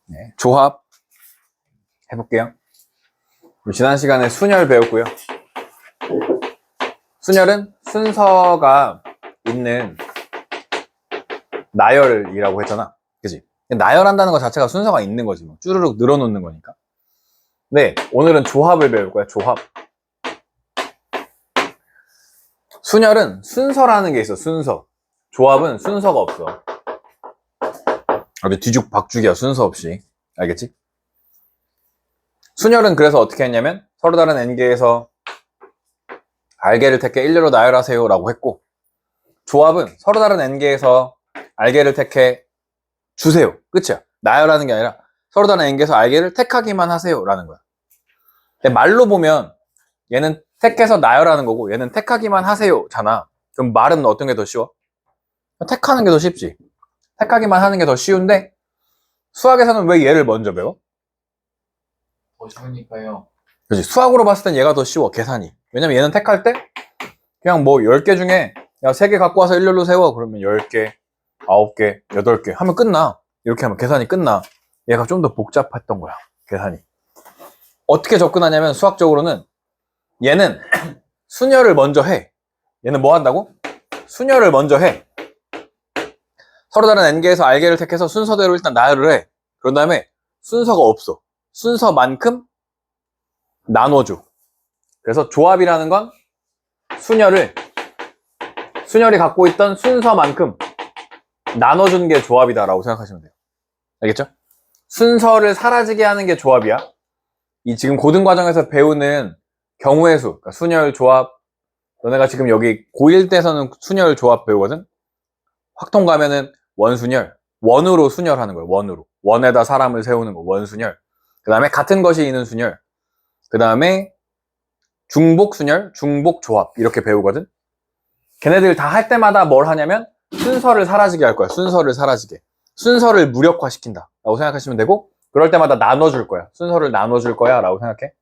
네, 조합 해볼게요. 지난 시간에 순열 배웠고요. 순열은 순서가 있는 나열이라고 했잖아. 그치? 나열한다는 것 자체가 순서가 있는 거지. 뭐. 쭈르륵 늘어놓는 거니까. 네, 오늘은 조합을 배울 거야. 조합. 순열은 순서라는 게 있어. 순서. 조합은 순서가 없어. 아주 뒤죽박죽이야. 순서 없이. 알겠지? 순열은 그래서 어떻게 했냐면 서로 다른 n개에서 r개를 택해 일렬로 나열하세요 라고 했고, 조합은 서로 다른 n개에서 r개를 택해 주세요. 끝이야. 나열하는 게 아니라 서로 다른 n개에서 r개를 택하기만 하세요 라는 거야. 근데 말로 보면 얘는 택해서 나열하는 거고 얘는 택하기만 하세요 잖아. 그럼 말은 어떤 게 더 쉬워? 택하는 게 더 쉽지. 택하기만 하는 게 더 쉬운데 수학에서는 왜 얘를 먼저 배워? 더 쉬우니까요. 그렇지. 수학으로 봤을 땐 얘가 더 쉬워, 계산이. 왜냐면 얘는 택할 때 그냥 뭐 10개 중에 야 3개 갖고 와서 일렬로 세워. 그러면 10개, 9개, 8개 하면 끝나. 이렇게 하면 계산이 끝나. 얘가 좀 더 복잡했던 거야, 계산이. 어떻게 접근하냐면 수학적으로는 얘는 순열을 먼저 해. 얘는 뭐 한다고? 순열을 먼저 해. 서로 다른 n개에서 r개를 택해서 순서대로 일단 나열을 해. 그런 다음에 순서가 없어. 순서만큼 나눠줘. 그래서 조합이라는 건 순열이 갖고 있던 순서만큼 나눠주는 게 조합이다라고 생각하시면 돼요. 알겠죠? 순서를 사라지게 하는 게 조합이야. 이 지금 고등과정에서 배우는 경우의 수, 그러니까 순열, 조합, 너네가 지금 여기 고1 때서는 순열, 조합 배우거든? 확통 가면은 원순열, 원으로 순열하는 거예요. 원으로. 원에다 사람을 세우는 거, 원순열. 그 다음에 같은 것이 있는 순열. 그 다음에 중복순열, 중복조합 이렇게 배우거든? 걔네들 다 할 때마다 뭘 하냐면 순서를 사라지게 할 거야. 순서를 사라지게. 순서를 무력화시킨다 라고 생각하시면 되고, 그럴 때마다 나눠줄 거야. 순서를 나눠줄 거야 라고 생각해.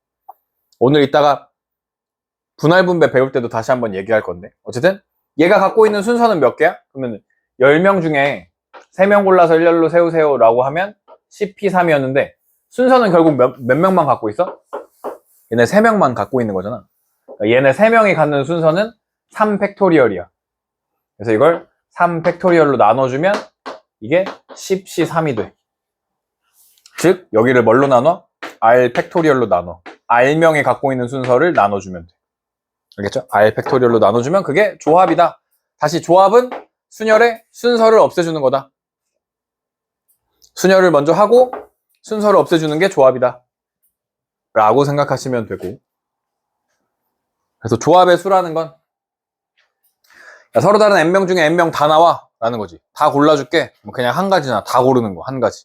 오늘 이따가 분할분배 배울 때도 다시 한번 얘기할 건데, 어쨌든 얘가 갖고 있는 순서는 몇 개야? 그러면 10명 중에 3명 골라서 일렬로 세우세요 라고 하면 10P3이었는데 순서는 결국 몇 명만 갖고 있어? 얘네 3명만 갖고 있는 거잖아. 그러니까 얘네 3명이 갖는 순서는 3팩토리얼이야. 그래서 이걸 3팩토리얼로 나눠주면 이게 10C3이 돼. 즉 여기를 뭘로 나눠? R 팩토리얼로 나눠. R명이 갖고 있는 순서를 나눠주면 돼. 알겠죠? R 팩토리얼로 나눠주면 그게 조합이다. 다시 조합은 순열의 순서를 없애주는 거다. 순열을 먼저 하고 순서를 없애주는 게 조합이다 라고 생각하시면 되고, 그래서 조합의 수라는 건 서로 다른 n명 중에 n명 다 나와 라는 거지. 다 골라줄게. 그냥 한 가지나 다 고르는 거, 한 가지.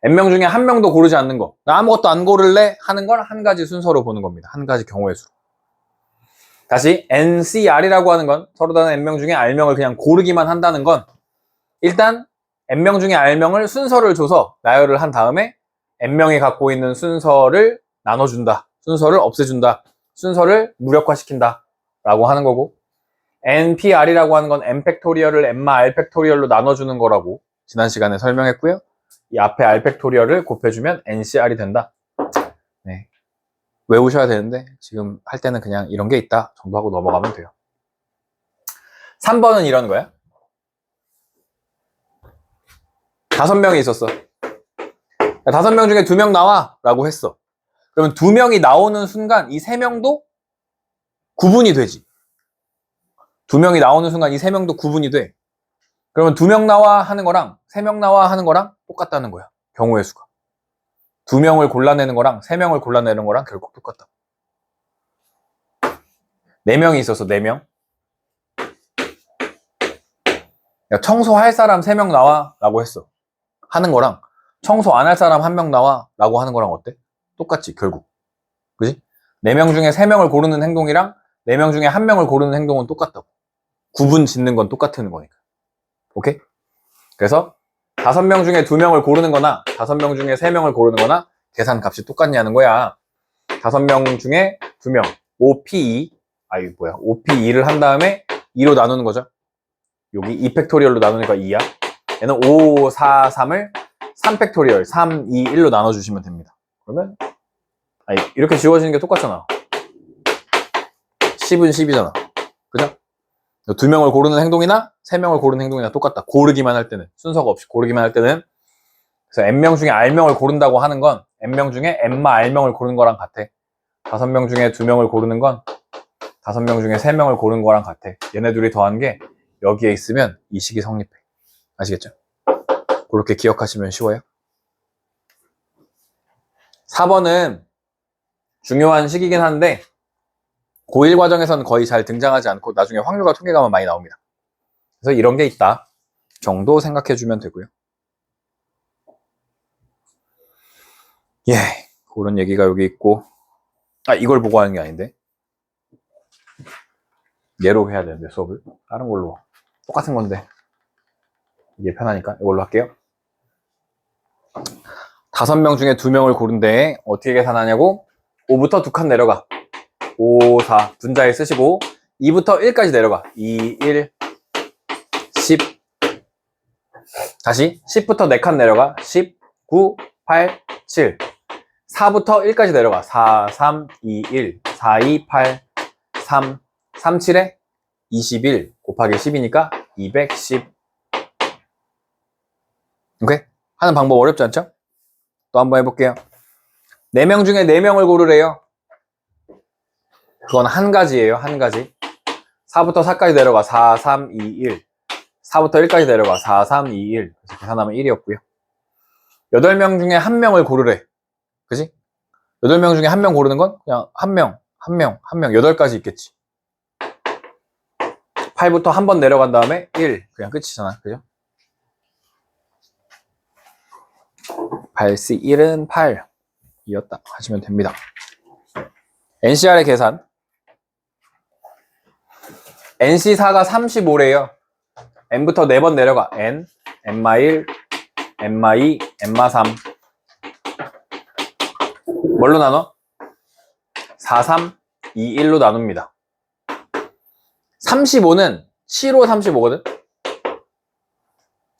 n명 중에 한 명도 고르지 않는 거, 나 아무것도 안 고를래 하는 걸 한 가지 순서로 보는 겁니다. 한 가지 경우의 수. 다시 NCR이라고 하는 건 서로 다른 n명 중에 r명을 그냥 고르기만 한다는 건, 일단 n명 중에 r명을 순서를 줘서 나열을 한 다음에 n명이 갖고 있는 순서를 나눠준다, 순서를 없애준다, 순서를 무력화시킨다 라고 하는 거고, NPR이라고 하는 건 n팩토리얼을 n마 r팩토리얼로 나눠주는 거라고 지난 시간에 설명했고요. 이 앞에 r팩토리얼을 곱해주면 NCR이 된다. 네. 외우셔야 되는데 지금 할 때는 그냥 이런 게 있다 정도 하고 넘어가면 돼요. 3번은 이런 거야. 5명이 있었어. 5명 중에 2명 나와 라고 했어. 그러면 2명이 나오는 순간 이 3명도 구분이 되지. 2명이 나오는 순간 이 3명도 구분이 돼. 그러면 2명 나와 하는 거랑 3명 나와 하는 거랑 똑같다는 거야. 경우의 수가. 2명을 골라내는 거랑 3명을 골라내는 거랑 결국 똑같다. 4명이 있었어. 4명. 야, 청소할 사람 3명 나와 라고 했어. 하는 거랑 청소 안 할 사람 1명 나와 라고 하는 거랑 어때? 똑같지 결국. 그지? 4명 중에 3명을 고르는 행동이랑 4명 중에 1명을 고르는 행동은 똑같다고. 구분 짓는 건 똑같은 거니까. 오케이? 그래서 5명 중에 2명을 고르는 거나 5명 중에 3명을 고르는 거나 계산 값이 똑같냐는 거야. 5명 중에 2명 5P2, 5P2를 한 다음에 2로 나누는 거죠. 여기 2팩토리얼로 나누니까 2야. 얘는 5, 4, 3을 3팩토리얼 3, 2, 1로 나눠주시면 됩니다. 그러면 이렇게 지워지는 게 똑같잖아. 10은 10이잖아. 그죠? 2명을 고르는 행동이나 3명을 고르는 행동이나 똑같다. 고르기만 할 때는, 순서가 없이 고르기만 할 때는. 그래서 n명 중에 r명을 고른다고 하는 건 n명 중에 n마 r명을 고르는 거랑 같아. 5명 중에 2명을 고르는 건 5명 중에 3명을 고르는 거랑 같아. 얘네 둘이 더한 게 여기에 있으면 이 식이 성립해. 아시겠죠? 그렇게 기억하시면 쉬워요. 4번은 중요한 식이긴 한데 고1 과정에서는 거의 잘 등장하지 않고 나중에 확률과 통계가만 많이 나옵니다. 그래서 이런 게 있다 정도 생각해주면 되고요. 예, 그런 얘기가 여기 있고, 이걸 보고 하는 게 아닌데 얘로 해야 되는데 수업을 다른 걸로 똑같은 건데 이게 편하니까 이걸로 할게요. 5명 중에 2명을 고른데 어떻게 계산하냐고. 5부터 2칸 내려가. 5, 4 분자에 쓰시고 2부터 1까지 내려가. 2, 1, 10. 다시 10부터 4칸 내려가. 10, 9, 8, 7. 4부터 1까지 내려가. 4, 3, 2, 1. 4, 2, 8, 3, 3, 7에 21 곱하기 10이니까 210. 오케이? 하는 방법 어렵지 않죠? 또 한번 해볼게요. 4명 중에 4명을 고르래요. 그건 한 가지예요. 한 가지. 4부터 4까지 내려가. 4, 3, 2, 1. 4부터 1까지 내려가. 4, 3, 2, 1. 그래서 계산하면 1이었고요. 8명 중에 1명을 고르래. 그지? 8명 중에 1명 고르는 건 그냥 1명, 1명, 1명, 8가지 있겠지. 8부터 한 번 내려간 다음에 1. 그냥 끝이잖아. 그죠? 8C 1은 8 이었다 하시면 됩니다. NCR의 계산. NC4가 35래요. N부터 4번 내려가. N, N마1, N마2, N마3. 뭘로 나눠? 4, 3, 2, 1로 나눕니다. 35는 7호 35거든?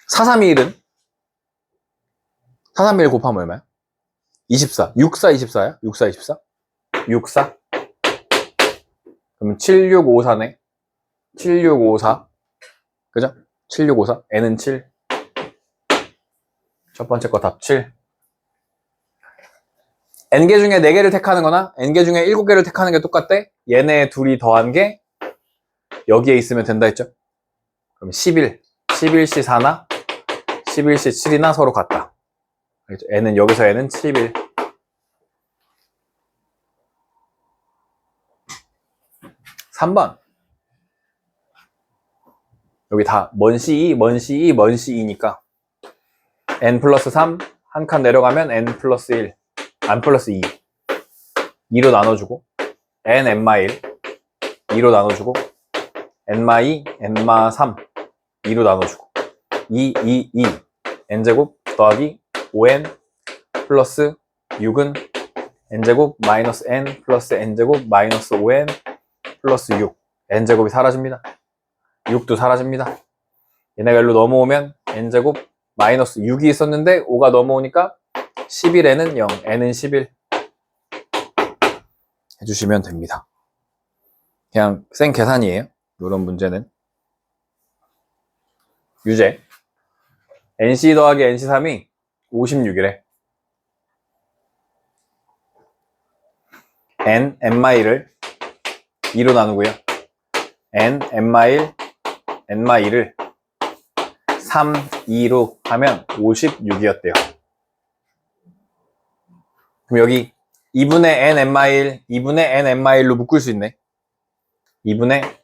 4, 3, 2, 1은? 4, 3, 1 곱하면 얼마야? 24. 6, 4, 24야? 6, 4, 24? 6, 4? 그럼 7, 6, 5, 4네. 7, 6, 5, 4. 그죠? 7, 6, 5, 4. N은 7. 첫 번째 거 답 7. N개 중에 4개를 택하는 거나 N개 중에 7개를 택하는 게 똑같대? 얘네 둘이 더한 게 여기에 있으면 된다 했죠? 그럼 11. 11C 4나 11C 7이나 서로 같다. 알겠죠? N은 여기서 N은 11. 3번. 여기 다 먼 C2, 먼 C2, 먼 C2니까 N 플러스 3, 한 칸 내려가면 N 플러스 1, N 플러스 2. 2로 나눠주고 N, N마 1, 2로 나눠주고 N마 2, N마 3, 2로 나눠주고 2, 2, 2, N제곱 더하기 5N 플러스 6은 N제곱 마이너스 N 플러스 N제곱 마이너스 5N 플러스 6. N제곱이 사라집니다. 6도 사라집니다. 얘네가 일로 넘어오면 N제곱 마이너스 6이 있었는데 5가 넘어오니까 11N은 0, N은 11 해주시면 됩니다. 그냥 생 계산이에요. 이런 문제는. 유제. NC 더하기 NC3이 56이래. N, N마1을 2로 나누고요. N, N마1, N마2를 3, 2로 하면 56이었대요. 그럼 여기 2분의 N, N마1, 2분의 N, N마1로 묶을 수 있네. 2분의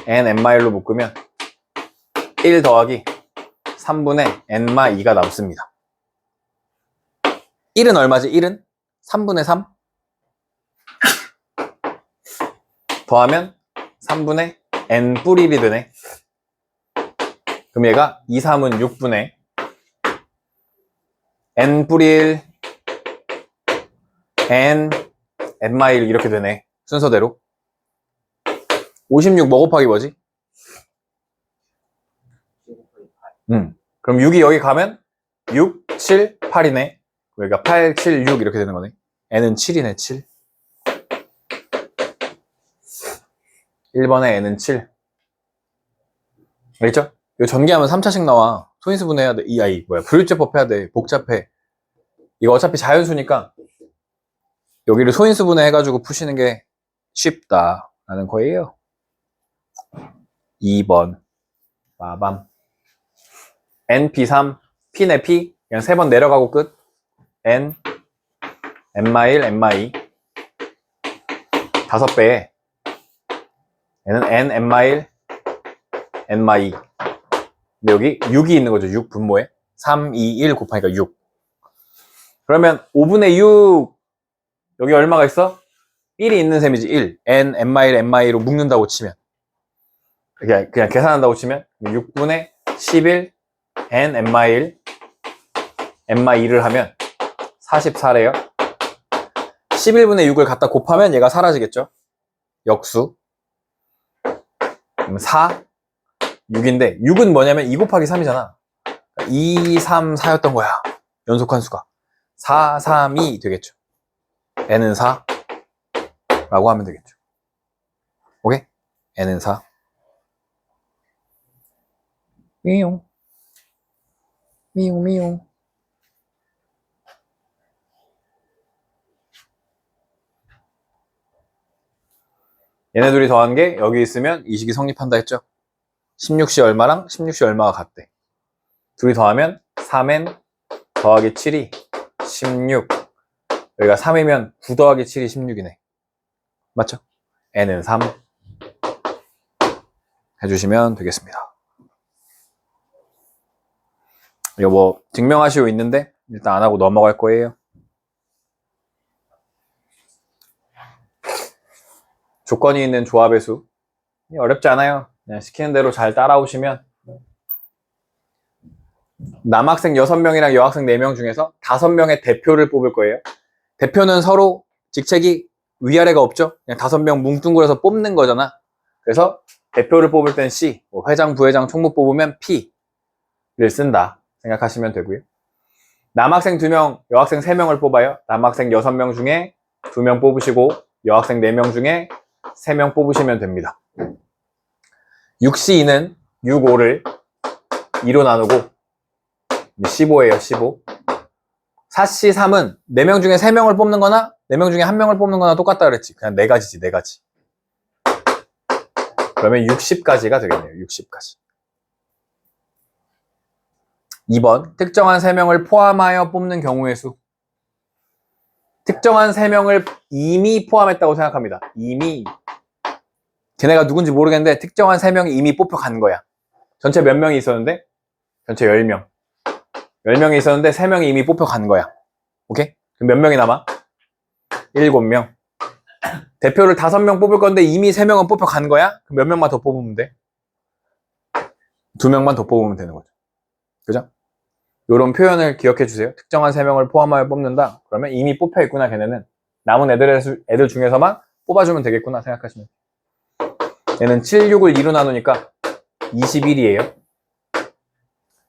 N, N마1로 묶으면 1 더하기 3분의 N마2가 남습니다. 1은 얼마지? 1은 3분의 3 더하면 3분의 N 뿌리 1이 되네. 그럼 얘가 2, 3은 6분의 N 뿌리 1 N N마1 이렇게 되네. 순서대로. 56 뭐 곱하기 뭐지? 그럼 6이 여기 가면 6, 7, 8이네. 여기가 8, 7, 6 이렇게 되는 거네. n은 7이네, 7. 1번에 n은 7. 알겠죠? 이거 전개하면 3차씩 나와. 소인수 분해해야 돼. 불일제법 해야 돼. 복잡해. 이거 어차피 자연수니까 여기를 소인수 분해해가지고 푸시는 게 쉽다라는 거예요. 2번. 빠밤. n, p3, p네, p. 그냥 3번 내려가고 끝. n, n-1, n-2. 5배에 얘는 n, n-1, n-2. 근데 여기 6이 있는 거죠. 6 분모에. 3, 2, 1 곱하니까 6. 그러면 5분의 6 여기 얼마가 있어? 1이 있는 셈이지. 1. n, n-1, n-2로 묶는다고 치면 그냥 계산한다고 치면 6분의 11 n, n-1, n-2를 하면 44래요. 11분의 6을 갖다 곱하면 얘가 사라지겠죠. 역수. 그럼 4, 6인데 6은 뭐냐면 2 곱하기 3이잖아. 2, 3, 4였던 거야. 연속한 수가. 4, 3, 2 되겠죠. n은 4 라고 하면 되겠죠. 오케이? n은 4. 미용 미용 미용. 얘네 둘이 더한 게 여기 있으면 이 식이 성립한다 했죠. 16시 얼마랑 16시 얼마가 같대. 둘이 더하면 3n 더하기 7이 16. 여기가 3이면 9 더하기 7이 16이네. 맞죠? n은 3 해주시면 되겠습니다. 이거 뭐 증명하시고 있는데 일단 안 하고 넘어갈 거예요. 조건이 있는 조합의 수. 어렵지 않아요. 그냥 시키는 대로 잘 따라오시면. 남학생 6명이랑 여학생 4명 중에서 5명의 대표를 뽑을 거예요. 대표는 서로 직책이 위아래가 없죠. 그냥 5명 뭉뚱그려서 뽑는 거잖아. 그래서 대표를 뽑을 땐 C, 뭐 회장, 부회장, 총무 뽑으면 P를 쓴다 생각하시면 되고요. 남학생 2명, 여학생 3명을 뽑아요. 남학생 6명 중에 2명 뽑으시고 여학생 4명 중에 3명 뽑으시면 됩니다. 6C2는 6, 5를 2로 나누고 15예요, 15. 4C3은 4명 중에 3명을 뽑는 거나 4명 중에 1명을 뽑는 거나 똑같다 그랬지. 그냥 4가지지, 4가지. 그러면 60까지가 되겠네요, 60까지. 2번, 특정한 3명을 포함하여 뽑는 경우의 수. 특정한 3명을 이미 포함했다고 생각합니다. 이미. 걔네가 누군지 모르겠는데 특정한 3명이 이미 뽑혀간 거야. 전체 몇 명이 있었는데? 전체 10명. 10명이 있었는데 3명이 이미 뽑혀간 거야. 오케이? 그럼 몇 명이 남아? 7명. 대표를 5명 뽑을 건데 이미 3명은 뽑혀간 거야? 그럼 몇 명만 더 뽑으면 돼? 2명만 더 뽑으면 되는 거죠. 그죠? 이런 표현을 기억해 주세요. 특정한 3명을 포함하여 뽑는다. 그러면 이미 뽑혀 있구나, 걔네는. 남은 애들 중에서만 뽑아주면 되겠구나 생각하시면 돼요. 얘는 7, 6을 2로 나누니까 21이에요.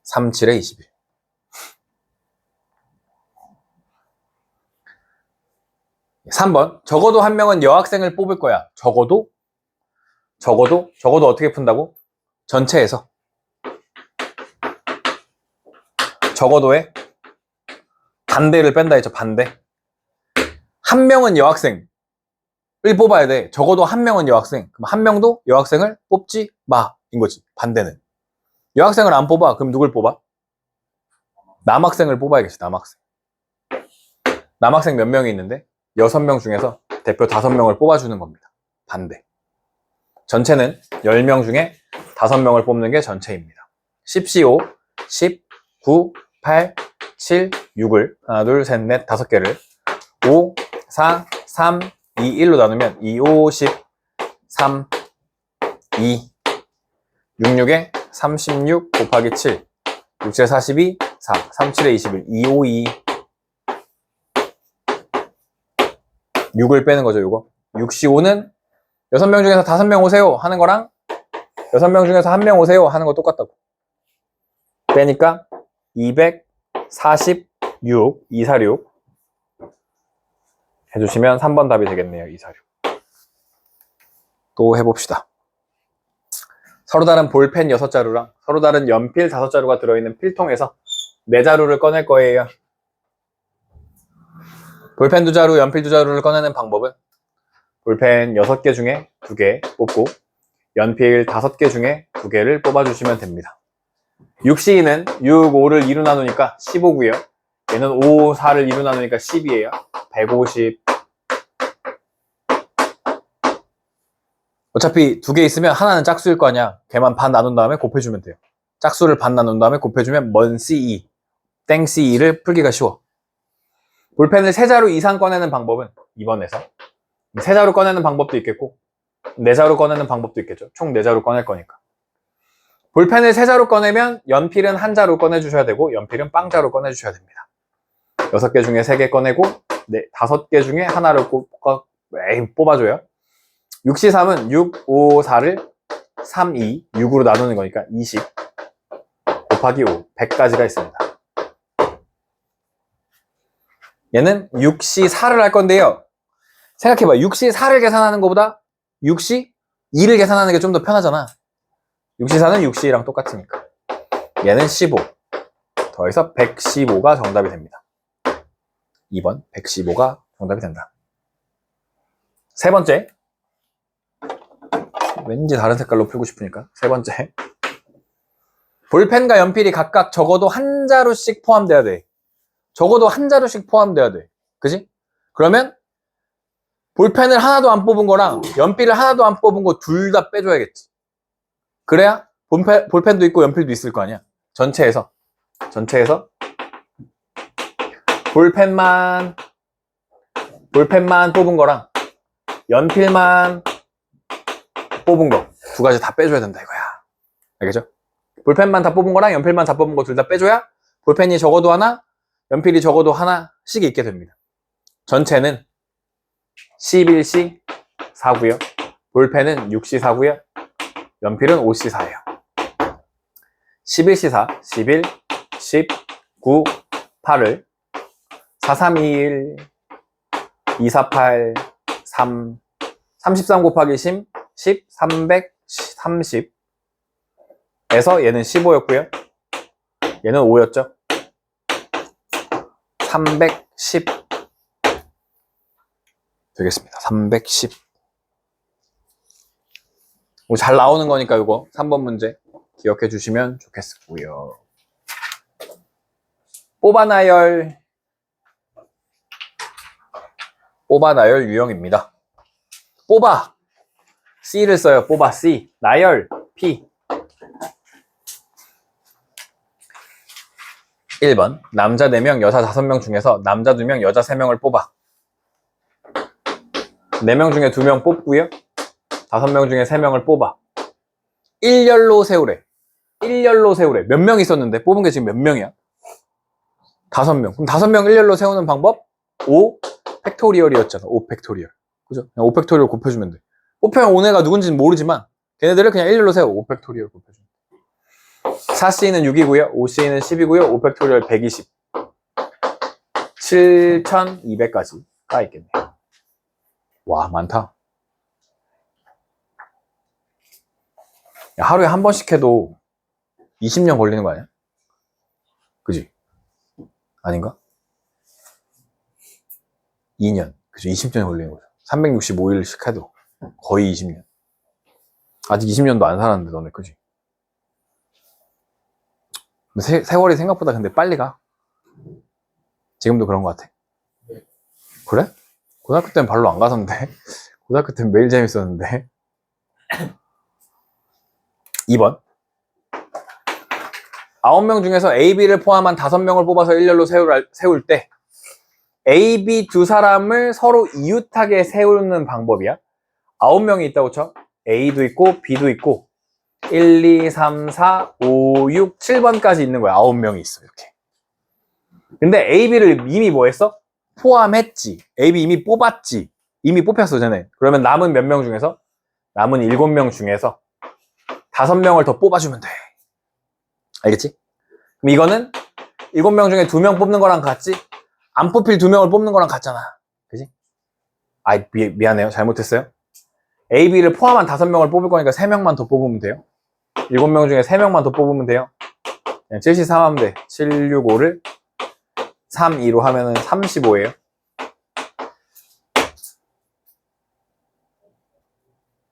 3, 7에 21. (3번) 적어도 한 명은 여학생을 뽑을 거야. 적어도 어떻게 푼다고? 전체에서. 적어도에 반대를 뺀다 했죠. 반대. 한 명은 여학생을 뽑아야 돼. 적어도 한 명은 여학생. 그럼 한 명도 여학생을 뽑지 마. 인 거지. 반대는. 여학생을 안 뽑아. 그럼 누굴 뽑아? 남학생을 뽑아야겠지. 남학생. 남학생 몇 명이 있는데 6명 중에서 대표 5명을 뽑아주는 겁니다. 반대. 전체는 10명 중에 5명을 뽑는 게 전체입니다. 10C5, 10, 9, 8, 7, 6을 하나, 둘, 셋, 넷, 5개를 5, 4, 3, 2, 1로 나누면 2, 5, 10, 3, 2, 6, 6에 36 곱하기 7, 6, 7에 42, 4, 3, 7에 21, 2, 5, 2, 6을 빼는 거죠, 요거. 65는 6명 중에서 5명 오세요 하는 거랑 6명 중에서 1명 오세요 하는 거 똑같다고. 빼니까 200 46, 246 해주시면 3번 답이 되겠네요. 246. 또 해봅시다. 서로 다른 볼펜 6자루랑 서로 다른 연필 5자루가 들어있는 필통에서 4자루를 꺼낼 거예요. 볼펜 2자루, 연필 2자루를 꺼내는 방법은 볼펜 6개 중에 2개 뽑고 연필 5개 중에 2개를 뽑아주시면 됩니다. 6C는 6, 5를 2로 나누니까 15고요. 얘는 5, 4를 2로 나누니까 10이에요. 150. 어차피 2개 있으면 하나는 짝수일 거 아니야. 걔만 반 나눈 다음에 곱해주면 돼요. 짝수를 반 나눈 다음에 곱해주면 먼 C2, 땡 C2를 풀기가 쉬워. 볼펜을 3자루 이상 꺼내는 방법은 2번에서 3자루 꺼내는 방법도 있겠고 4자루 꺼내는 방법도 있겠죠. 총 4자루 꺼낼 거니까. 볼펜을 3자루 꺼내면 연필은 1자루 꺼내주셔야 되고 연필은 빵자루 꺼내주셔야 됩니다. 6개 중에 3개 꺼내고 5개 중에 하나를 뽑아줘요. 6C3은 6, 5, 4를 3, 2, 6으로 나누는 거니까 20 곱하기 5, 100까지가 있습니다. 얘는 6C4를 할 건데요. 생각해봐. 6C4를 계산하는 것보다 6C2를 계산하는 게 좀 더 편하잖아. 6C4는 6C랑 똑같으니까. 얘는 15. 더해서 115가 정답이 됩니다. 2번 115가 정답이 된다. 세 번째. 왠지 다른 색깔로 풀고 싶으니까. 세 번째. 볼펜과 연필이 각각 적어도 1자루씩 포함돼야 돼. 적어도 1자루씩 포함돼야 돼. 그지? 그러면 볼펜을 하나도 안 뽑은 거랑 연필을 하나도 안 뽑은 거 둘 다 빼줘야겠지. 그래야 볼펜도 있고 연필도 있을 거 아니야. 전체에서 볼펜만 뽑은 거랑 연필만 뽑은 거 두 가지 다 빼줘야 된다 이거야. 알겠죠? 볼펜만 다 뽑은 거랑 연필만 다 뽑은 거 둘 다 빼줘야 볼펜이 적어도 하나, 연필이 적어도 하나씩 있게 됩니다. 전체는 11C 4고요. 볼펜은 6C 4고요. 연필은 5C 4예요. 11C 4, 11, 10, 9, 8을 4, 3, 2, 1, 2, 4, 8, 3, 33 곱하기 10, 330 에서 얘는 15였고요. 얘는 5였죠. 310 되겠습니다. 310. 잘 나오는 거니까 이거 3번 문제 기억해 주시면 좋겠고요. 뽑아나열 유형입니다. 뽑아 C를 써요. 뽑아 C. 나열 P. 1번 남자 4명 여자 5명 중에서 남자 2명 여자 3명을 뽑아. 4명 중에 2명 뽑고요. 5명 중에 3명을 뽑아. 일렬로 세우래. 몇 명 있었는데 뽑은 게 지금 몇 명이야? 5명. 그럼 5명 일렬로 세우는 방법? 5 팩토리얼이었잖아. 5 팩토리얼. 그죠? 그냥 5 팩토리얼 곱해주면 돼. 뽑혀면 5네가 누군지는 모르지만 걔네들을 그냥 일렬로 세워. 5 팩토리얼 곱해주면 돼. 4C는 6이고요. 5C는 10이고요. 5 팩토리얼 120. 7200까지가 있겠네요. 와, 많다. 야, 하루에 한 번씩 해도 20년 걸리는 거 아니야? 그지? 아닌가? 2년. 그죠? 20년이 걸리는 거죠. 365일씩 해도 거의 20년. 아직 20년도 안 살았는데, 너네, 그지? 세월이 생각보다 근데 빨리 가. 지금도 그런 것 같아. 그래? 고등학교 때는 별로 안 가서인데. 고등학교 때는 매일 재밌었는데. 2번. 9명 중에서 A, B를 포함한 5명을 뽑아서 일렬로 세울 때 A, B 두 사람을 서로 이웃하게 세우는 방법이야. 9명이 있다고 쳐. A도 있고 B도 있고 1, 2, 3, 4, 5, 6, 7번까지 있는 거야. 9명이 있어. 이렇게. 근데 A, B를 이미 뭐 했어? 포함했지. A, B 이미 뽑았지. 이미 뽑혔어, 쟤네. 그러면 남은 몇 명 중에서? 남은 7명 중에서 5명을 더 뽑아주면 돼. 알겠지? 그럼 이거는 7명 중에 2명 뽑는 거랑 같지? 안 뽑힐 2명을 뽑는 거랑 같잖아. 그지? 아이, 미안해요. 잘못했어요. A, B를 포함한 5명을 뽑을 거니까 3명만 더 뽑으면 돼요. 7명 중에 3명만 더 뽑으면 돼요. 그냥 73 하면 돼. 765를 3, 2로 하면은 35예요.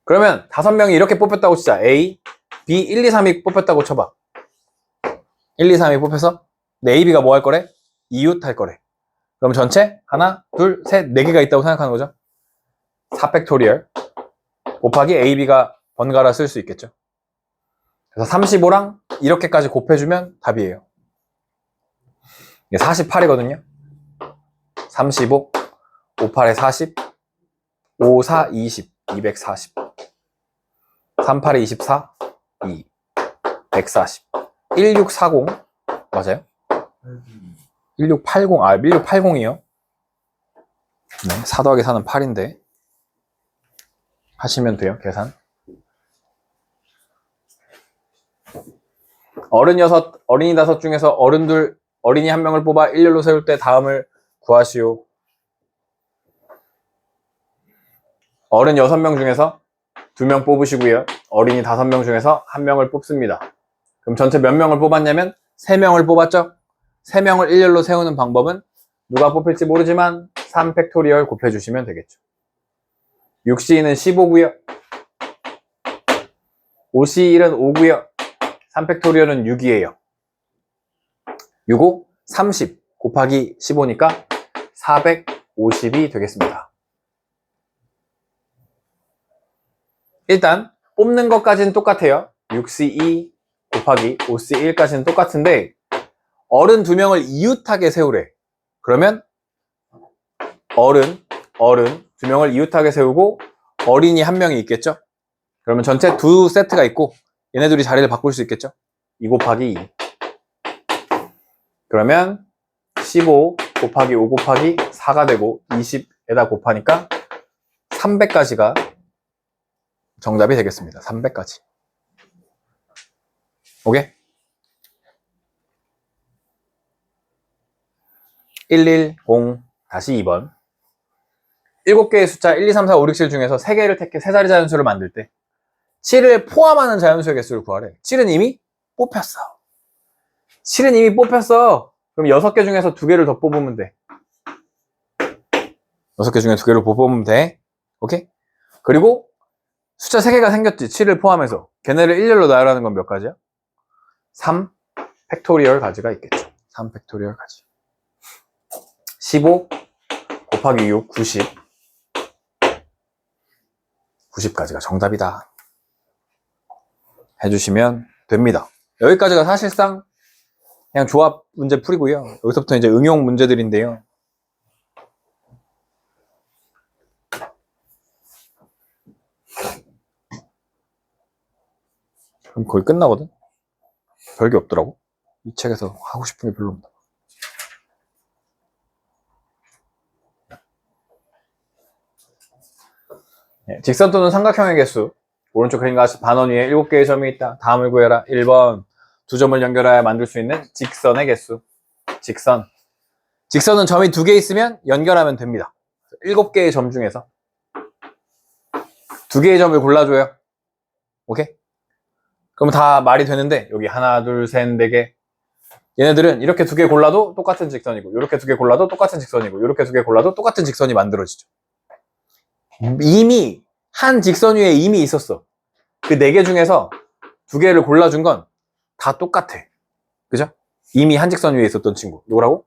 그러면 5명이 이렇게 뽑혔다고 치자. A, B, 1, 2, 3이 뽑혔다고 쳐봐. 1, 2, 3이 뽑혀서 내 A, B가 뭐 할 거래? 이웃 할 거래. 그럼 전체 하나, 둘, 셋, 4개가 있다고 생각하는 거죠. 4팩토리얼 곱하기 A, B가 번갈아 쓸 수 있겠죠. 그래서 35랑 이렇게까지 곱해주면 답이에요. 이게 48이거든요. 35, 5, 8에 40, 5, 4, 20, 240, 3, 8에 24, 2, 140, 1640, 맞아요? 1680, 1680이요. 네, 4 더하기 4는 8인데. 하시면 돼요, 계산. 어른이 5 중에서 어린이 1명을 뽑아 일렬로 세울 때 다음을 구하시오. 어른 6명 중에서 2명 뽑으시고요. 어린이 5명 중에서 1명을 뽑습니다. 그럼 전체 몇 명을 뽑았냐면 3명을 뽑았죠? 3명을 일렬로 세우는 방법은 누가 뽑힐지 모르지만 3팩토리얼 곱해주시면 되겠죠. 6C2는 15고요. 5C1은 5고요. 3팩토리얼은 6이에요. 6, 30 곱하기 15니까 450이 되겠습니다. 일단 뽑는 것까지는 똑같아요. 6C2 곱하기 5C1까지는 똑같은데 어른 2명을 이웃하게 세우래. 그러면 어른 2명을 이웃하게 세우고 어린이 1명이 있겠죠? 그러면 전체 2세트가 있고 얘네 둘이 자리를 바꿀 수 있겠죠? 2 곱하기 2. 그러면 15 곱하기 5 곱하기 4가 되고 20에다 곱하니까 300까지가 정답이 되겠습니다. 300까지. 오케이? 110-2번. 7개의 숫자 1, 2, 3, 4, 5, 6, 7 중에서 3개를 택해 3자리 자연수를 만들 때 7을 포함하는 자연수의 개수를 구하래. 7은 이미 뽑혔어. 7은 이미 뽑혔어. 그럼 6개 중에서 2개를 더 뽑으면 돼. 6개 중에 2개를 뽑으면 돼. 오케이? 그리고 숫자 3개가 생겼지. 7을 포함해서. 걔네를 일렬로 나열하는 건 몇 가지야? 3 팩토리얼 가지가 있겠죠. 3 팩토리얼 가지. 15 곱하기 6, 90. 90까지가 정답이다. 해주시면 됩니다. 여기까지가 사실상 그냥 조합 문제 풀이고요. 여기서부터 이제 응용 문제들인데요. 그럼 거의 끝나거든? 별게 없더라고. 이 책에서 하고 싶은 게 별로 없다. 네, 직선 또는 삼각형의 개수. 오른쪽 그림과 반원 위에 7개의 점이 있다. 다음을 구해라. 1번. 2점을 연결하여 만들 수 있는 직선의 개수. 직선은 점이 2개 있으면 연결하면 됩니다. 7개의 점 중에서 2개의 점을 골라줘요. 오케이? 그럼 다 말이 되는데 여기 하나, 둘, 셋, 4개. 얘네들은 이렇게 2개 골라도 똑같은 직선이고 이렇게 2개 골라도 똑같은 직선이고 이렇게 2개 골라도 똑같은 직선이 만들어지죠. 이미 한 직선 위에 이미 있었어. 그 4개 중에서 2개를 골라준 건 다 똑같아. 그죠? 이미 한 직선 위에 있었던 친구. 누구라고?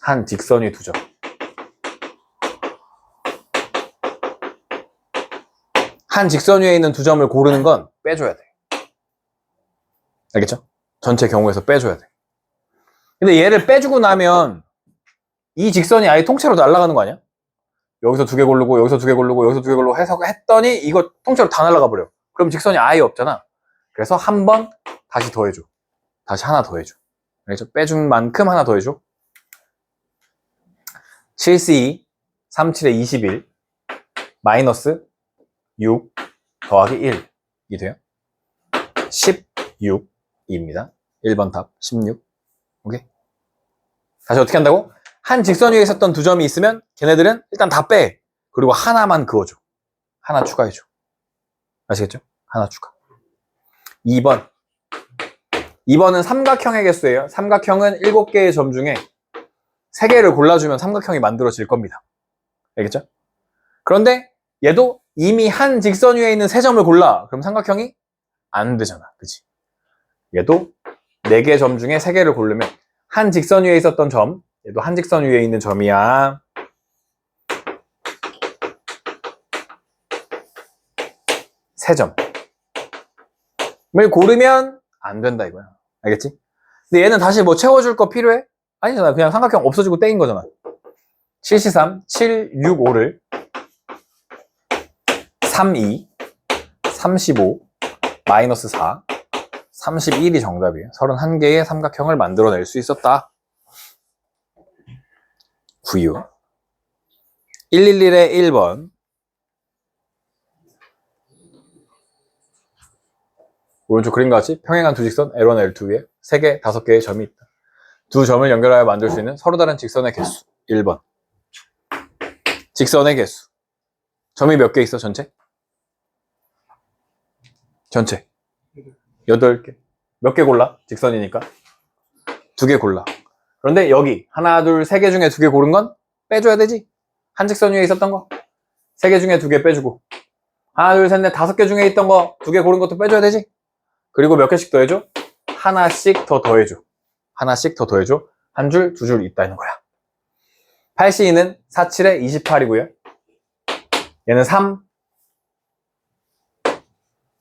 한 직선 위 2점. 한 직선 위에 있는 2점을 고르는 건 빼줘야 돼. 알겠죠? 전체 경우에서 빼줘야 돼. 근데 얘를 빼주고 나면 이 직선이 아예 통째로 날아가는 거 아니야? 여기서 2개 고르고 여기서 2개 고르고 여기서 2개 고르고 해서 했더니 이거 통째로 다 날아가 버려. 그럼 직선이 아예 없잖아. 그래서 한 번 다시 더해줘. 다시 하나 더해줘. 알겠죠? 빼준 만큼 하나 더해줘. 7C 37에 21 마이너스 6 더하기 1이 돼요. 16 2입니다. 1번 답 16. 오케이. 다시 어떻게 한다고? 한 직선 위에 있었던 두 점이 있으면 걔네들은 일단 다 빼. 그리고 하나만 그어줘. 하나 추가해줘. 아시겠죠? 하나 추가. 2번. 2번은 삼각형의 개수예요. 삼각형은 7개의 점 중에 3개를 골라주면 삼각형이 만들어질 겁니다. 알겠죠? 그런데 얘도 이미 한 직선 위에 있는 3점을 골라. 그럼 삼각형이 안 되잖아. 그치? 얘도 4개 점 중에 3개를 고르면 한 직선 위에 있었던 점, 얘도 한 직선 위에 있는 점이야. 3점을 고르면 안 된다 이거야. 알겠지? 근데 얘는 다시 뭐 채워줄 거 필요해? 아니잖아. 그냥 삼각형 없어지고 땡인 거잖아. 7C3, 7, 6, 5를 3, 2, 35, 마이너스 4, 31이 정답이에요. 31개의 삼각형을 만들어낼 수 있었다. 9유 111의 1번. 오른쪽 그림과 같이 평행한 두 직선 L1, L2 위에 3개, 5개의 점이 있다. 두 점을 연결하여 만들 수 있는 서로 다른 직선의 개수. 1번. 직선의 개수. 점이 몇 개 있어, 전체? 전체. 8개. 몇 개 골라? 직선이니까. 2개 골라. 그런데 여기 하나, 둘, 3개 중에 2개 고른 건 빼줘야 되지. 한 직선 위에 있었던 거 3개 중에 2개 빼주고, 하나, 둘, 셋, 넷, 5개 중에 있던 거 2개 고른 것도 빼줘야 되지. 그리고 몇 개씩 더해줘? 하나씩 더 더해줘. 하나씩 더 더해줘. 한 줄, 2줄 있다는 거야. 8C2는 4, 7에 28이고요. 얘는 3,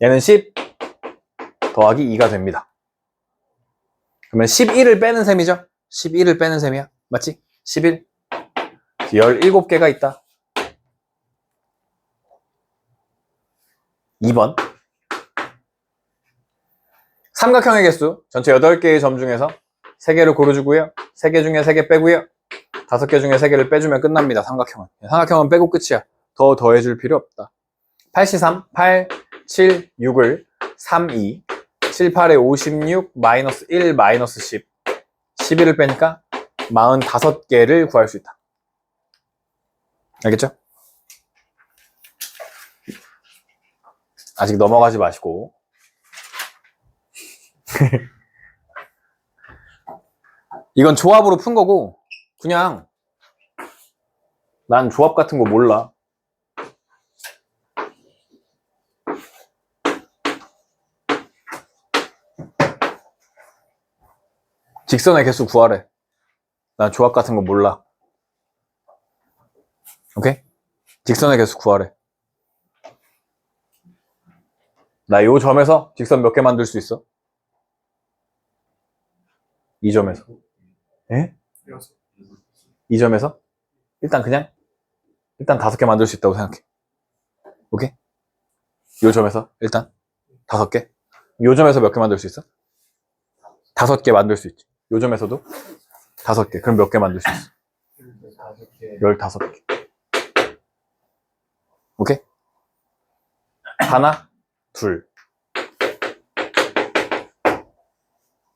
얘는 10 더하기 2가 됩니다. 그러면 11을 빼는 셈이죠? 11을 빼는 셈이야. 맞지? 11. 17개가 있다. 2번. 삼각형의 개수. 전체 8개의 점 중에서 3개를 고르주고요. 3개 중에 3개 빼고요. 5개 중에 3개를 빼주면 끝납니다. 삼각형은. 삼각형은 빼고 끝이야. 더 더해줄 필요 없다. 8C3, 8, 7, 6을 3, 2, 7, 8에 56, 마이너스 1, 마이너스 10. 11을 빼니까 45개를 구할 수 있다. 알겠죠? 아직 넘어가지 마시고. 이건 조합으로 푼 거고, 그냥 난 조합 같은 거 몰라. 직선의 개수 구하래. 난 조합 같은 거 몰라. 오케이? 직선의 개수 구하래. 나 요 점에서 직선 몇 개 만들 수 있어? 이 점에서. 예? 이 점에서? 일단 5개 만들 수 있다고 생각해. 오케이? 요 점에서 일단 5개. 요 점에서 몇 개 만들 수 있어? 5개 만들 수 있지. 요 점에서도 5개. 그럼 몇 개 만들 수 있어? 15개. 오케이? 하나, 둘.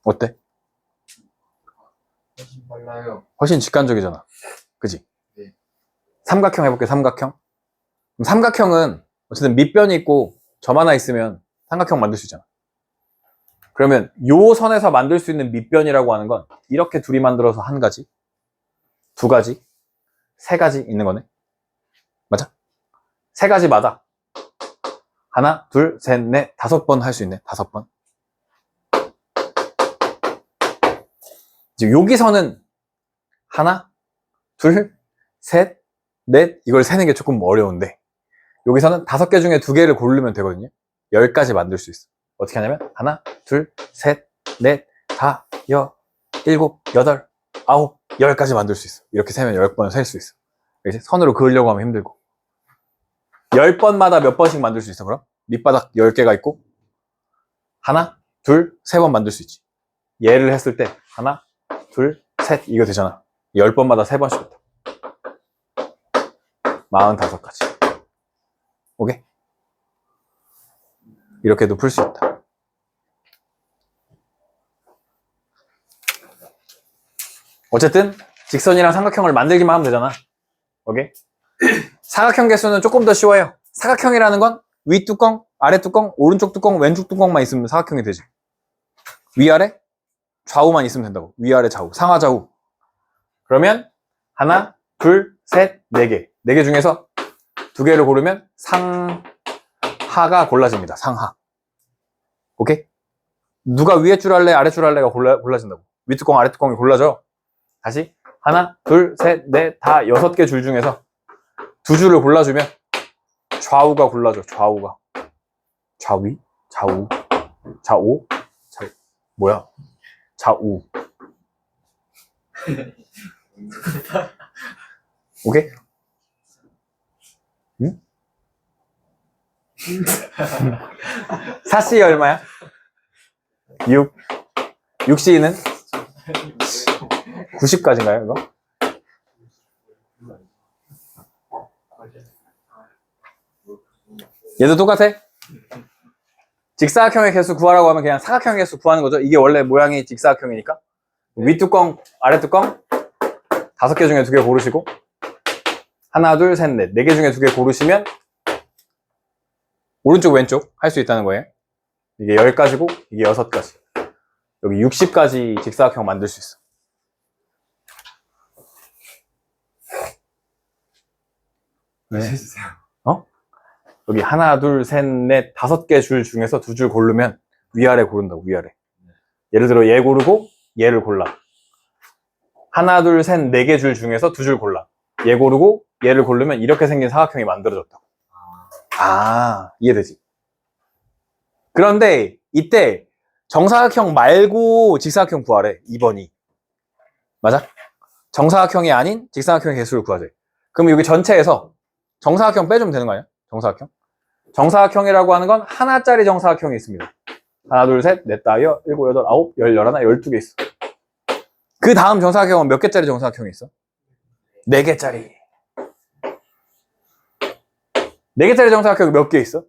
어때? 훨씬 빨라요. 훨씬 직관적이잖아. 그지? 네. 삼각형 해볼게, 삼각형. 그럼 삼각형은 어쨌든 밑변이 있고 점 하나 있으면 삼각형 만들 수 있잖아. 그러면 요 선에서 만들 수 있는 밑변이라고 하는 건 이렇게 둘이 만들어서 한 가지, 2가지, 3가지 있는 거네. 맞아? 3가지마다 하나, 둘, 셋, 넷, 5번 할 수 있네. 5번. 이제 여기서는 하나, 둘, 셋, 넷 이걸 세는 게 조금 어려운데 여기서는 5개 중에 2개를 고르면 되거든요. 10가지 만들 수 있어. 어떻게 하냐면 하나, 둘, 셋, 넷, 다, 여, 7, 8, 9, 10까지 만들 수 있어. 이렇게 세면 10번 셀 수 있어. 이제 선으로 그으려고 하면 힘들고 10번마다 몇 번씩 만들 수 있어. 그럼 밑바닥 10개가 있고 하나, 둘, 3번 만들 수 있지. 얘를 했을 때 하나, 둘, 셋 이거 되잖아. 10번마다 3번씩 있다. 45가지. 오케이? 이렇게도 풀 수 있다. 어쨌든 직선이랑 삼각형을 만들기만 하면 되잖아. 오케이? 사각형 개수는 조금 더 쉬워요. 사각형이라는 건 위 뚜껑, 아래 뚜껑, 오른쪽 뚜껑, 왼쪽 뚜껑만 있으면 사각형이 되지. 위아래, 좌우만 있으면 된다고. 위아래, 좌우, 상하, 좌우. 그러면 하나, 둘, 셋, 네 개. 네 개 중에서 두 개를 고르면 상하가 골라집니다. 상하. 오케이? 누가 위에 줄 할래, 아래 줄 할래가 골라진다고. 위 뚜껑, 아래 뚜껑이 골라져. 다시 하나, 둘, 셋, 넷, 다 6개 줄 중에서 두 줄을 골라주면 좌우가 골라져. 좌우가. 좌위? 좌우? 좌우? 뭐야? 좌우. 오케이? 응? 사씨 얼마야? 6. 6C는 90까지인가요, 이거? 얘도 똑같아? 직사각형의 개수 구하라고 하면 그냥 사각형의 개수 구하는 거죠. 이게 원래 모양이 직사각형이니까. 위 뚜껑, 아래 뚜껑 5개 중에 2개 고르시고 하나, 둘, 셋, 넷 4개 중에 2개 고르시면 오른쪽, 왼쪽 할 수 있다는 거예요. 이게 10가지고 이게 6가지. 여기 60가지 직사각형 만들 수 있어. 네. 어? 여기 하나, 둘, 셋, 넷, 5개 줄 중에서 2줄 고르면 위아래 고른다고, 위아래. 예를 들어 얘 고르고 얘를 골라. 하나, 둘, 셋, 4개 줄 중에서 2줄 골라. 얘 고르고 얘를 고르면 이렇게 생긴 사각형이 만들어졌다고. 아, 이해되지? 그런데 이때 정사각형 말고 직사각형 구하래. 2번이. 맞아? 정사각형이 아닌 직사각형의 개수를 구하재. 그럼 여기 전체에서 정사각형 빼주면 되는 거 아니야? 정사각형? 정사각형이라고 하는 건 하나짜리 정사각형이 있습니다. 하나, 둘, 셋, 넷, 다, 여, 일곱, 여덟, 아홉, 열, 열하나, 12개 있어. 그 다음 정사각형은 몇 개짜리 정사각형이 있어? 4개짜리. 4개짜리 정사각형이 몇 개 있어?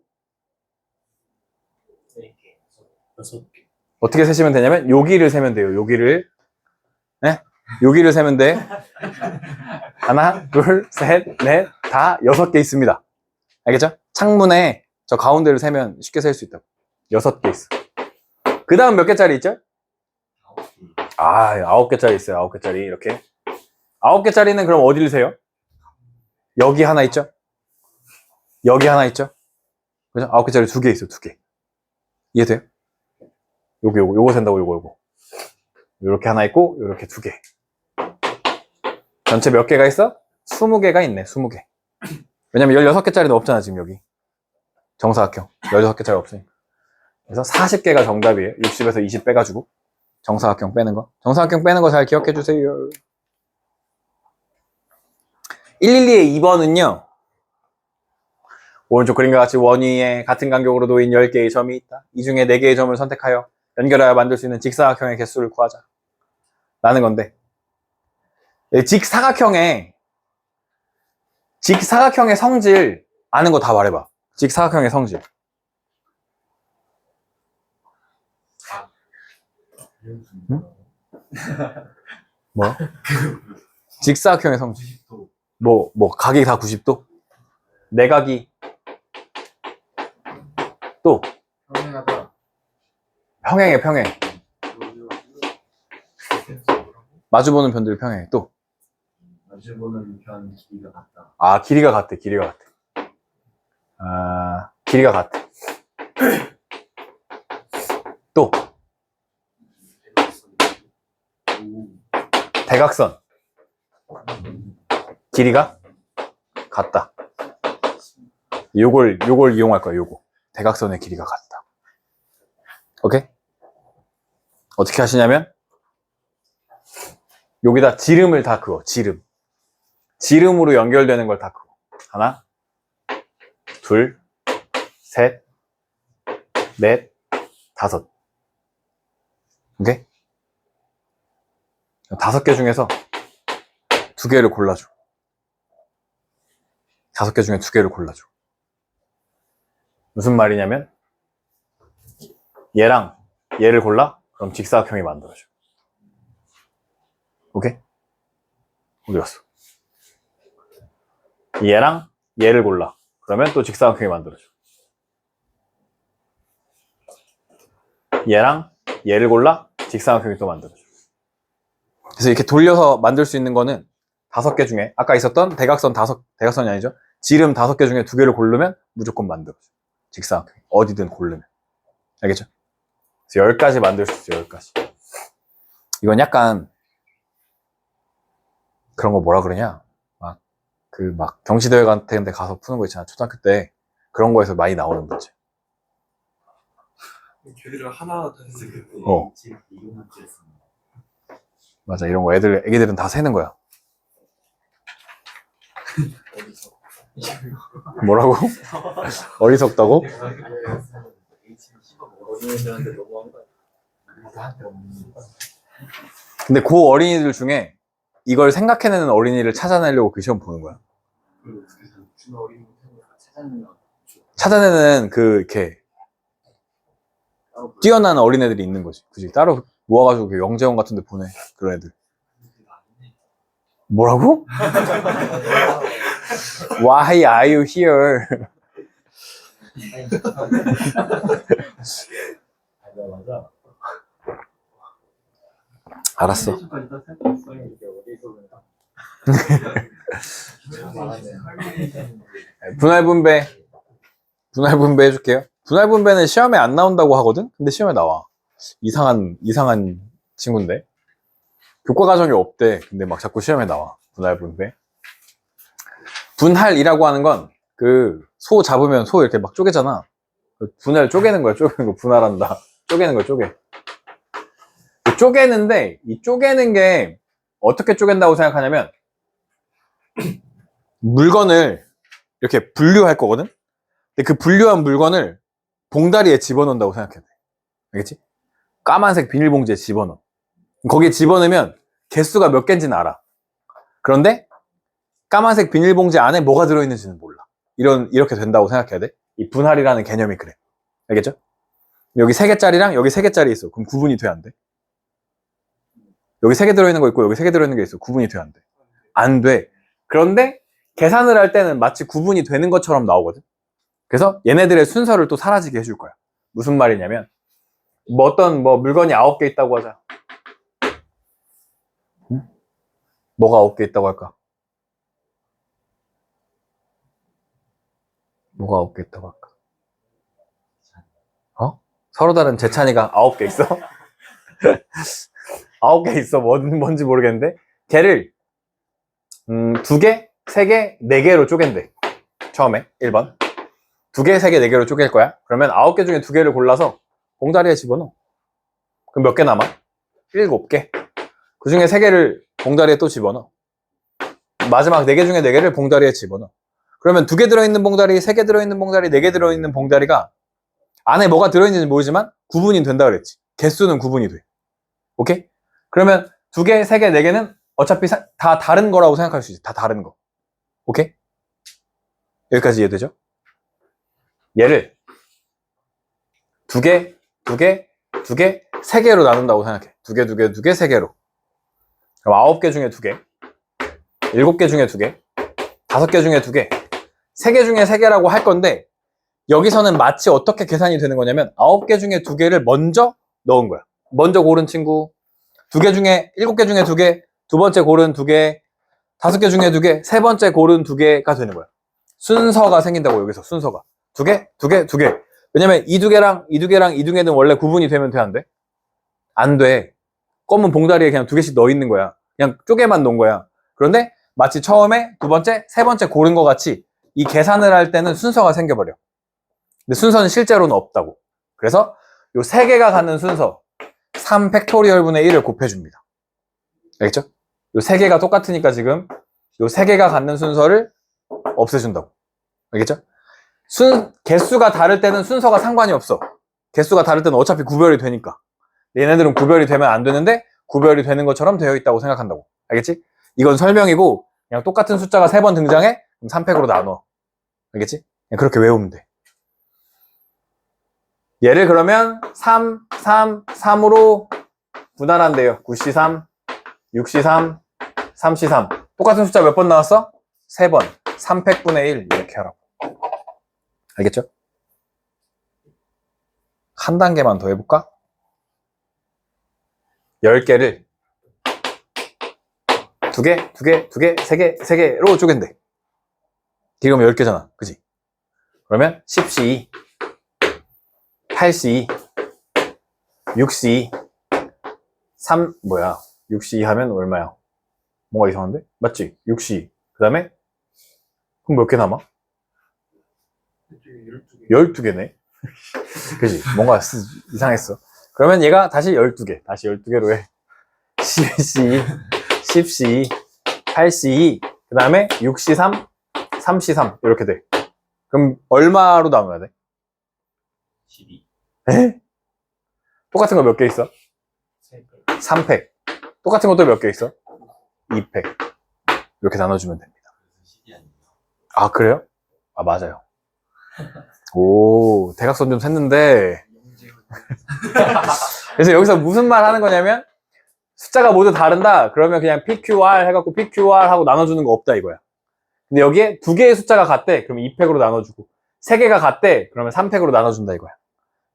6개. 어떻게 세시면 되냐면 여기를 세면 돼요. 여기를. 네? 여기를 세면 돼. 하나, 둘, 셋, 넷, 다 6개 있습니다. 알겠죠? 창문에 저 가운데를 세면 쉽게 셀 수 있다고. 6개 있어. 그 다음 몇 개짜리 있죠? 9개짜리 있어요. 9개짜리 이렇게. 9개짜리는 그럼 어디를 세요? 여기 하나 있죠? 여기 하나 있죠? 그죠? 9개짜리 2개 있어요. 2개. 이해돼요? 요거 센다고 요거. 요렇게 하나 있고 요렇게 2개. 전체 몇 개가 있어? 20개가 있네. 20개. 왜냐면 16개짜리는 없잖아 지금 여기. 정사각형 16개짜리 없으니까. 그래서 40개가 정답이에요. 60에서 20 빼가지고 정사각형 빼는 거. 정사각형 빼는 거 잘 기억해 주세요. 112의 2번은요. 오른쪽 그림과 같이 원위에 같은 간격으로 놓인 10개의 점이 있다. 이 중에 4개의 점을 선택하여 연결하여 만들 수 있는 직사각형의 개수를 구하자. 라는 건데 직사각형의 성질 아는 거 다 말해봐. 직사각형의 성질. 응? 뭐? 직사각형의 성질. 뭐 각이 다 90도? 내각이 또 평행하다. 평행해. 마주보는 변들이 평행해. 또 마주보는 변 길이가 같다. 길이가 같대. 길이가 같대. 또 대각선 길이가 같다. 요걸 이용할 거야. 요거 대각선의 길이가 같다. 오케이? 어떻게 하시냐면 여기다 지름을 다 그어. 지름으로 연결되는 걸 다 그어. 하나, 둘, 셋, 넷, 5. 오케이? 5개 중에서 2개를 골라줘. 5개 중에 2개를 골라줘. 무슨 말이냐면 얘랑 얘를 골라? 그럼 직사각형이 만들어져. 오케이? 어디 갔어? 얘랑 얘를 골라. 그러면 또 직사각형이 만들어져. 얘랑 얘를 골라 직사각형이 또 만들어져. 그래서 이렇게 돌려서 만들 수 있는 거는 5개 중에 아까 있었던 대각선이 아니죠. 지름 5개 중에 2개를 고르면 무조건 만들어져. 직사각형 어디든 고르면. 알겠죠? 그래서 10가지 만들 수 있어요. 10가지. 이건 약간 그런 거 뭐라 그러냐, 막 경시대회 같은 데 가서 푸는 거 있잖아. 초등학교 때 그런 거에서 많이 나오는 문제. 교리를 하나 더 했을 때 이거 문제였습니다. 맞아, 이런 거 애기들은 다 세는 거야. 뭐라고? 어리석다고? 어린이들한테 너무한 거야. 근데 그 어린이들 중에 이걸 생각해내는 어린이를 찾아내려고 그 시험 보는 거야. 찾아내는 이렇게 뛰어난 어린애들이 있는 거지. 그지? 따로 모아가지고 그 영재원 같은 데 보내. 그런 애들. 뭐라고? Why are you here? 맞아. 알았어. 분할분배 해줄게요. 분할분배는 시험에 안 나온다고 하거든? 근데 시험에 나와. 이상한 친구인데. 교과과정이 없대. 근데 막 자꾸 시험에 나와. 분할분배. 분할이라고 하는 건 소 잡으면 소 이렇게 막 쪼개잖아. 분할 쪼개는 거야. 쪼개는 거 분할한다. 쪼개는 거야. 쪼개는데 이 쪼개는 게 어떻게 쪼갠다고 생각하냐면 물건을 이렇게 분류할 거거든? 근데 그 분류한 물건을 봉다리에 집어넣는다고 생각해야 돼. 알겠지? 까만색 비닐봉지에 집어넣어. 거기에 집어넣으면 개수가 몇 개인지는 알아. 그런데 까만색 비닐봉지 안에 뭐가 들어있는지는 몰라. 이렇게 된다고 생각해야 돼. 이 분할이라는 개념이 그래. 알겠죠? 여기 3개짜리랑 여기 3개짜리 있어. 그럼 구분이 돼, 안 돼? 여기 3개 들어있는 거 있고 여기 3개 들어있는 게 있어. 구분이 돼, 안 돼? 안 돼. 그런데 계산을 할 때는 마치 구분이 되는 것처럼 나오거든. 그래서 얘네들의 순서를 또 사라지게 해줄 거야. 무슨 말이냐면 어떤 물건이 9개 있다고 하자. 응? 뭐가 9개 있다고 할까? 뭐가 9개 있다고 할까? 서로 다른 재찬이가 9개 있어? 9개 있어. 뭔지 모르겠는데 걔를 2개, 3개, 4개로 쪼갠대. 처음에 1번 2개, 3개, 4개로 쪼갤 거야. 그러면 9개 중에 2개를 골라서 봉다리에 집어넣어. 그럼 몇 개 남아? 7개. 그 중에 3개를 봉다리에 또 집어넣어. 마지막 4개 중에 4개를 봉다리에 집어넣어. 그러면 2개 들어있는 봉다리, 3개 들어있는 봉다리, 4개 들어있는 봉다리가 안에 뭐가 들어있는지 모르지만 구분이 된다 그랬지. 개수는 구분이 돼. 오케이? 그러면 2개, 3개, 4개는 어차피 다 다른 거라고 생각할 수 있지. 다 다른 거. 오케이? 여기까지 이해되죠? 얘를 2개, 2개, 2개, 3개로 나눈다고 생각해. 2개, 2개, 2개, 3개로. 그럼 9개 중에 2개, 7개 중에 2개, 5개 중에 2개, 3개 중에 3개라고 할 건데 여기서는 마치 어떻게 계산이 되는 거냐면 9개 중에 2개를 먼저 넣은 거야. 먼저 고른 친구 2개 중에 7개 중에 2개, 두 번째 고른 2개, 5개 중에 2개, 세 번째 고른 2개가 되는 거야. 순서가 생긴다고. 여기서 순서가 2개, 2개, 2개. 왜냐면 이 2개랑 이 2개랑 이 2개는 원래 구분이 되면 돼, 안 돼? 안 돼. 검은 봉다리에 그냥 2개씩 넣어 있는 거야. 그냥 쪼개만 놓은 거야. 그런데 마치 처음에 두 번째, 세 번째 고른 것 같이 이 계산을 할 때는 순서가 생겨버려. 근데 순서는 실제로는 없다고. 그래서 요 3개가 갖는 순서 3 팩토리얼 분의 1을 곱해줍니다. 알겠죠? 요 3개가 똑같으니까 지금 요 3개가 갖는 순서를 없애준다고. 알겠죠? 개수가 다를 때는 순서가 상관이 없어. 개수가 다를 때는 어차피 구별이 되니까. 얘네들은 구별이 되면 안 되는데 구별이 되는 것처럼 되어 있다고 생각한다고. 알겠지? 이건 설명이고 그냥 똑같은 숫자가 3번 등장해? 그럼 3팩으로 나눠. 알겠지? 그냥 그렇게 외우면 돼. 얘를 그러면 3, 3, 3으로 분할한대요. 9C3, 6C3, 3C3. 똑같은 숫자 몇 번 나왔어? 3번. 3팩분의 1 이렇게 하라고. 알겠죠? 한 단계만 더 해볼까? 10개를 2개, 2개, 2개, 3개, 3개로 쪼갠대. 지금 10개잖아. 그지? 그러면 10C2, 8C2, 6C2, 6C2 하면 얼마야? 뭔가 이상한데? 맞지? 6C2. 그 다음에 그럼 몇 개 남아? 12개네. 그지? 뭔가 이상했어. 그러면 얘가 다시 12개. 다시 12개로 해. 11C2, 10C2, 8C2, 그 다음에 6C3, 3C3 이렇게 돼. 그럼 얼마로 나눠야 돼? 12. 에? 똑같은 거 몇 개 있어? 3팩. 똑같은 것도 몇 개 있어? 2팩. 이렇게 나눠주면 됩니다. 아, 그래요? 아, 맞아요. 오, 대각선 좀 샜는데. 그래서 여기서 무슨 말 하는 거냐면, 숫자가 모두 다른다? 그러면 그냥 PQR 해갖고 PQR 하고 나눠주는 거 없다 이거야. 근데 여기에 2개의 숫자가 같대? 그러면 2팩으로 나눠주고, 3개가 같대? 그러면 3팩으로 나눠준다 이거야.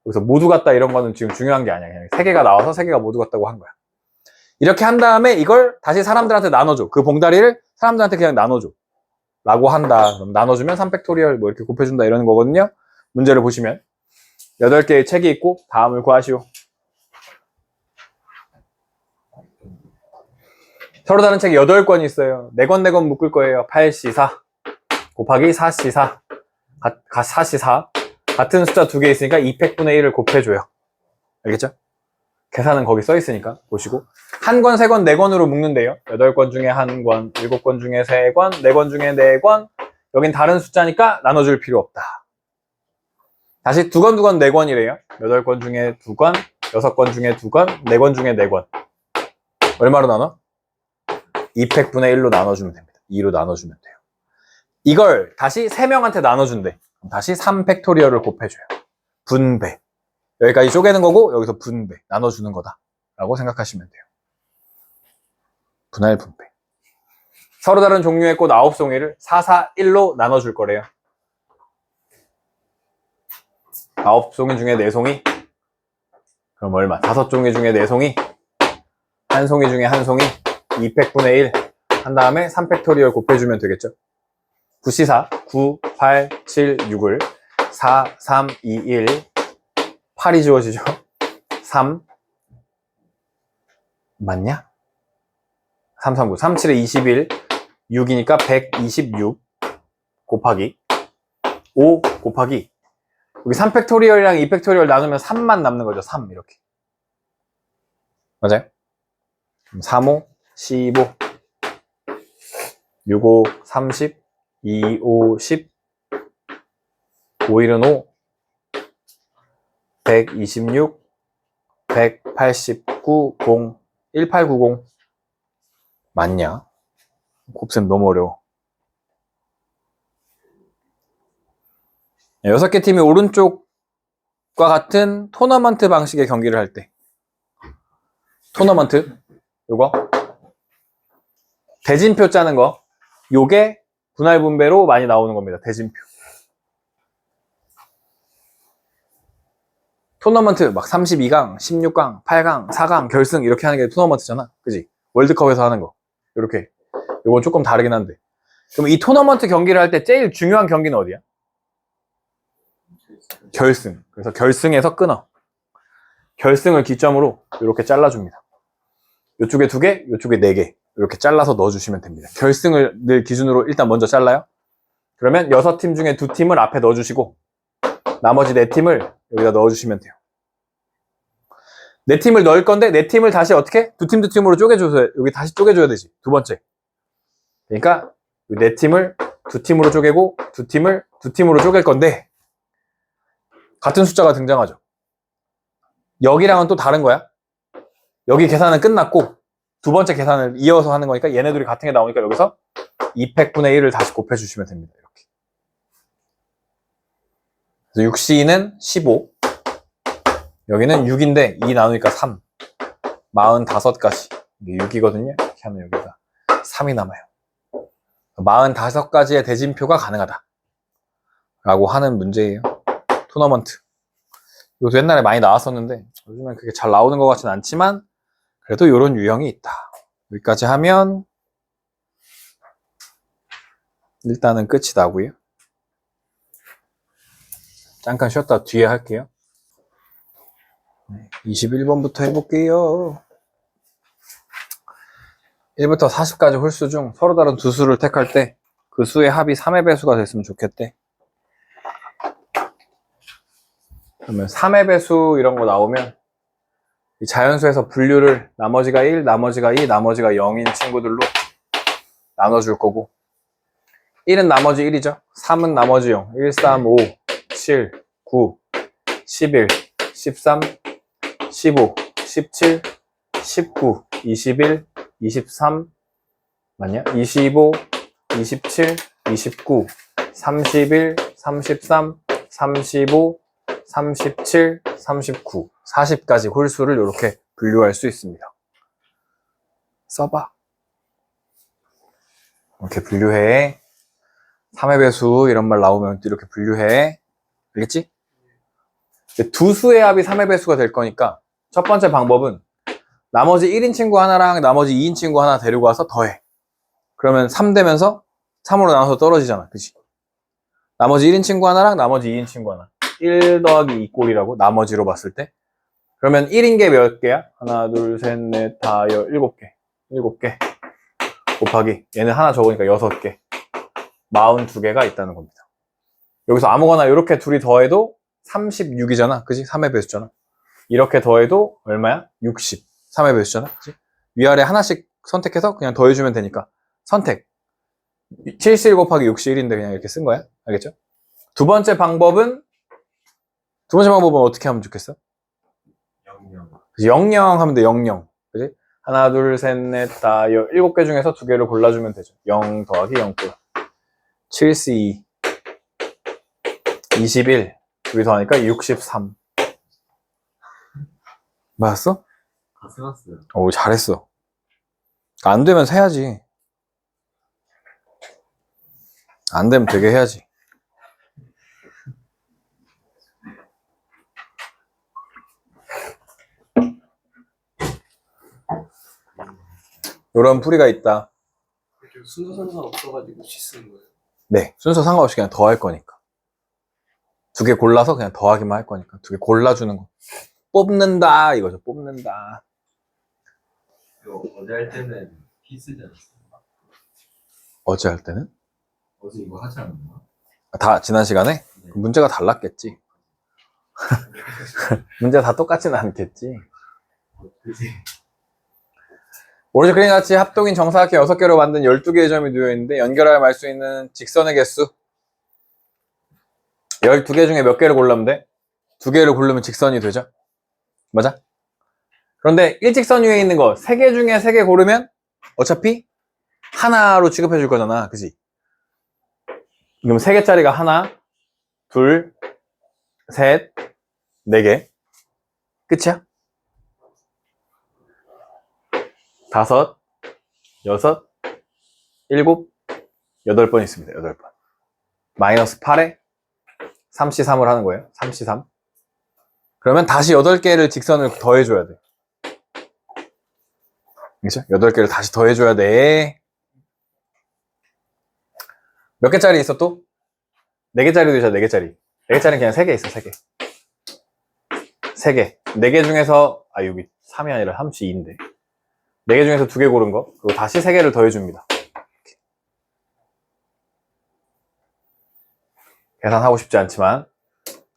여기서 모두 같다 이런 거는 지금 중요한 게 아니야. 그냥 3개가 나와서 3개가 모두 같다고 한 거야. 이렇게 한 다음에 이걸 다시 사람들한테 나눠줘. 그 봉다리를 사람들한테 그냥 나눠줘. 라고 한다. 그럼 나눠주면 3팩토리얼 뭐 이렇게 곱해준다 이러는 거거든요. 문제를 보시면 8개의 책이 있고 다음을 구하시오. 서로 다른 책이 8권이 있어요. 4권 4권 묶을 거예요. 8C4 곱하기 4C4 4C4 같은 숫자 2개 있으니까 2팩분의 1을 곱해줘요. 알겠죠? 계산은 거기 써 있으니까 보시고 한 권, 3권, 4권으로 묶는데요. 8권 중에 1권, 7권 중에 3권, 4권 중에 4권. 여긴 다른 숫자니까 나눠줄 필요 없다. 다시 2권, 2권, 4권이래요. 8권 중에 2권, 6권 중에 2권, 4권 중에 4권. 얼마로 나눠? 2팩분의 1로 나눠주면 됩니다. 2로 나눠주면 돼요. 이걸 다시 3명한테 나눠준대. 다시 3팩토리얼을 곱해줘요. 분배. 여기까지 쪼개는 거고 여기서 분배. 나눠주는 거다. 라고 생각하시면 돼요. 분할 분배. 서로 다른 종류의 꽃 9송이를 4, 4, 1로 나눠줄 거래요. 9송이 중에 4송이? 그럼 얼마? 5종이 중에 4송이? 1송이 중에 1송이? 2팩분의 1 한 다음에 3팩토리얼 곱해주면 되겠죠? 9C4, 9, 8, 7, 6을 4, 3, 2, 1 8이 지워지죠? 3 맞냐? 3, 3, 9, 3, 7에 21 6이니까 126 곱하기 5 곱하기 여기 3팩토리얼이랑 2팩토리얼 나누면 3만 남는 거죠. 3 이렇게 맞아요? 3, 5, 15 6, 5, 30 2, 5, 10 5일은 5 126 189 0 1890 맞냐? 곱셈 너무 어려워. 6개 팀이 오른쪽과 같은 토너먼트 방식의 경기를 할 때 토너먼트 요거 대진표 짜는 거 요게 분할 분배로 많이 나오는 겁니다. 대진표. 토너먼트 막 32강, 16강, 8강, 4강, 결승 이렇게 하는 게 토너먼트잖아. 그지? 월드컵에서 하는 거. 이렇게. 요건 조금 다르긴 한데. 그럼 이 토너먼트 경기를 할 때 제일 중요한 경기는 어디야? 결승. 그래서 결승에서 끊어. 결승을 기점으로 이렇게 잘라줍니다. 이쪽에 2개, 이쪽에 4개. 이렇게 잘라서 넣어주시면 됩니다. 결승을 늘 기준으로 일단 먼저 잘라요. 그러면 6팀 중에 2팀을 앞에 넣어주시고 나머지 4팀을 여기다 넣어주시면 돼요. 4팀을 넣을 건데 4팀을 다시 어떻게? 2팀 2팀으로 쪼개줘서 여기 다시 쪼개줘야 되지. 두 번째. 그러니까 4팀을 2팀으로 쪼개고 2팀을 2팀으로 쪼갤 건데 같은 숫자가 등장하죠. 여기랑은 또 다른 거야. 여기 계산은 끝났고 두 번째 계산을 이어서 하는 거니까 얘네들이 같은 게 나오니까 여기서 2팩분의 1을 다시 곱해주시면 됩니다. 이렇게. 그래서 6C는 15 여기는 6인데 2 나누니까 3 45가지 이게 6이거든요. 이렇게 하면 여기가 3이 남아요. 45가지의 대진표가 가능하다 라고 하는 문제예요. 토너먼트. 이것도 옛날에 많이 나왔었는데 요즘엔 그게 잘 나오는 것 같지는 않지만 그래도 이런 유형이 있다. 여기까지 하면 일단은 끝이 나고요. 잠깐 쉬었다 뒤에 할게요. 21번부터 해볼게요. 1부터 40까지 홀수 중 서로 다른 두 수를 택할 때 그 수의 합이 3의 배수가 됐으면 좋겠대. 그러면 3의 배수 이런 거 나오면 이 자연수에서 분류를 나머지가 1, 나머지가 2, 나머지가 0인 친구들로 나눠줄 거고 1은 나머지 1이죠. 3은 나머지 0. 1, 3, 5, 7, 9, 11, 13, 15, 17, 19, 21, 23, 맞냐? 25, 27, 29, 31, 33, 35, 37, 39, 40까지 홀수를 이렇게 분류할 수 있습니다. 써봐. 이렇게 분류해. 3의 배수 이런 말 나오면 이렇게 분류해. 알겠지? 두 수의 합이 3의 배수가 될 거니까 첫 번째 방법은 나머지 1인 친구 하나랑 나머지 2인 친구 하나 데리고 와서 더해. 그러면 3 되면서 3으로 나눠서 떨어지잖아. 그치? 나머지 1인 친구 하나랑 나머지 2인 친구 하나. 1 더하기 2 꼴이라고 나머지로 봤을 때. 그러면 1인 게 몇 개야? 하나, 둘, 셋, 넷, 다, 7개. 7개. 곱하기. 얘는 하나 적으니까 6개. 42개가 있다는 겁니다. 여기서 아무거나 이렇게 둘이 더해도 36이잖아. 그치? 3의 배수잖아. 이렇게 더해도 얼마야? 60. 3의 배수잖아. 그치? 위아래 하나씩 선택해서 그냥 더해주면 되니까. 선택. 77 곱하기 61인데 그냥 이렇게 쓴 거야. 알겠죠? 두 번째 방법은 어떻게 하면 좋겠어? 00 하면 돼. 00. 그치? 하나, 둘, 셋, 넷, 다, 7개 중에서 2개를 골라주면 되죠. 0 더하기 0꼴. 7C 21. 2개 더하니까 63. 맞았어? 다 써놨어요. 오, 잘했어. 안 되면 세야지. 안 되면 되게 해야지. 이런 풀이가 있다. 순서 상관없어가지고 시 쓰는 거예요. 네, 순서 상관없이 그냥 더할 거니까. 2개 골라서 그냥 더하기만 할 거니까. 2개 골라주는 거. 뽑는다 이거죠. 뽑는다. 이거 어제 할 때는 피 쓰지 않았어요? 어제 할 때는? 어제 이거 하지 않았나? 다 지난 시간에? 네. 문제가 달랐겠지. 문제가 다 똑같지는 않겠지. 그지? 오른쪽 그림 같이 합동인 정사각형 6개로 만든 12개의 점이 놓여 있는데 연결하여 말 수 있는 직선의 개수 12개 중에 몇 개를 고르면 돼? 2개를 고르면 직선이 되죠? 맞아? 그런데 일직선 위에 있는 거 3개 중에 3개 고르면 어차피 하나로 취급해 줄 거잖아. 그지? 그럼 3개짜리가 하나, 둘, 셋, 4개. 끝이야? 5, 6, 7, 8번 있습니다. 8번. 마이너스 8에 3C3을 하는 거예요. 3C3. 그러면 다시 8개를 직선을 더해줘야 돼. 그렇죠? 8개를 다시 더해줘야 돼. 몇 개짜리 있어 또? 4개짜리도 있어. 4개짜리. 4개짜리는 그냥 3개 있어. 3개. 3개. 4개 중에서 여기 3이 아니라 32인데 4개 중에서 2개 고른 거 그리고 다시 3개를 더해줍니다. 계산하고 싶지 않지만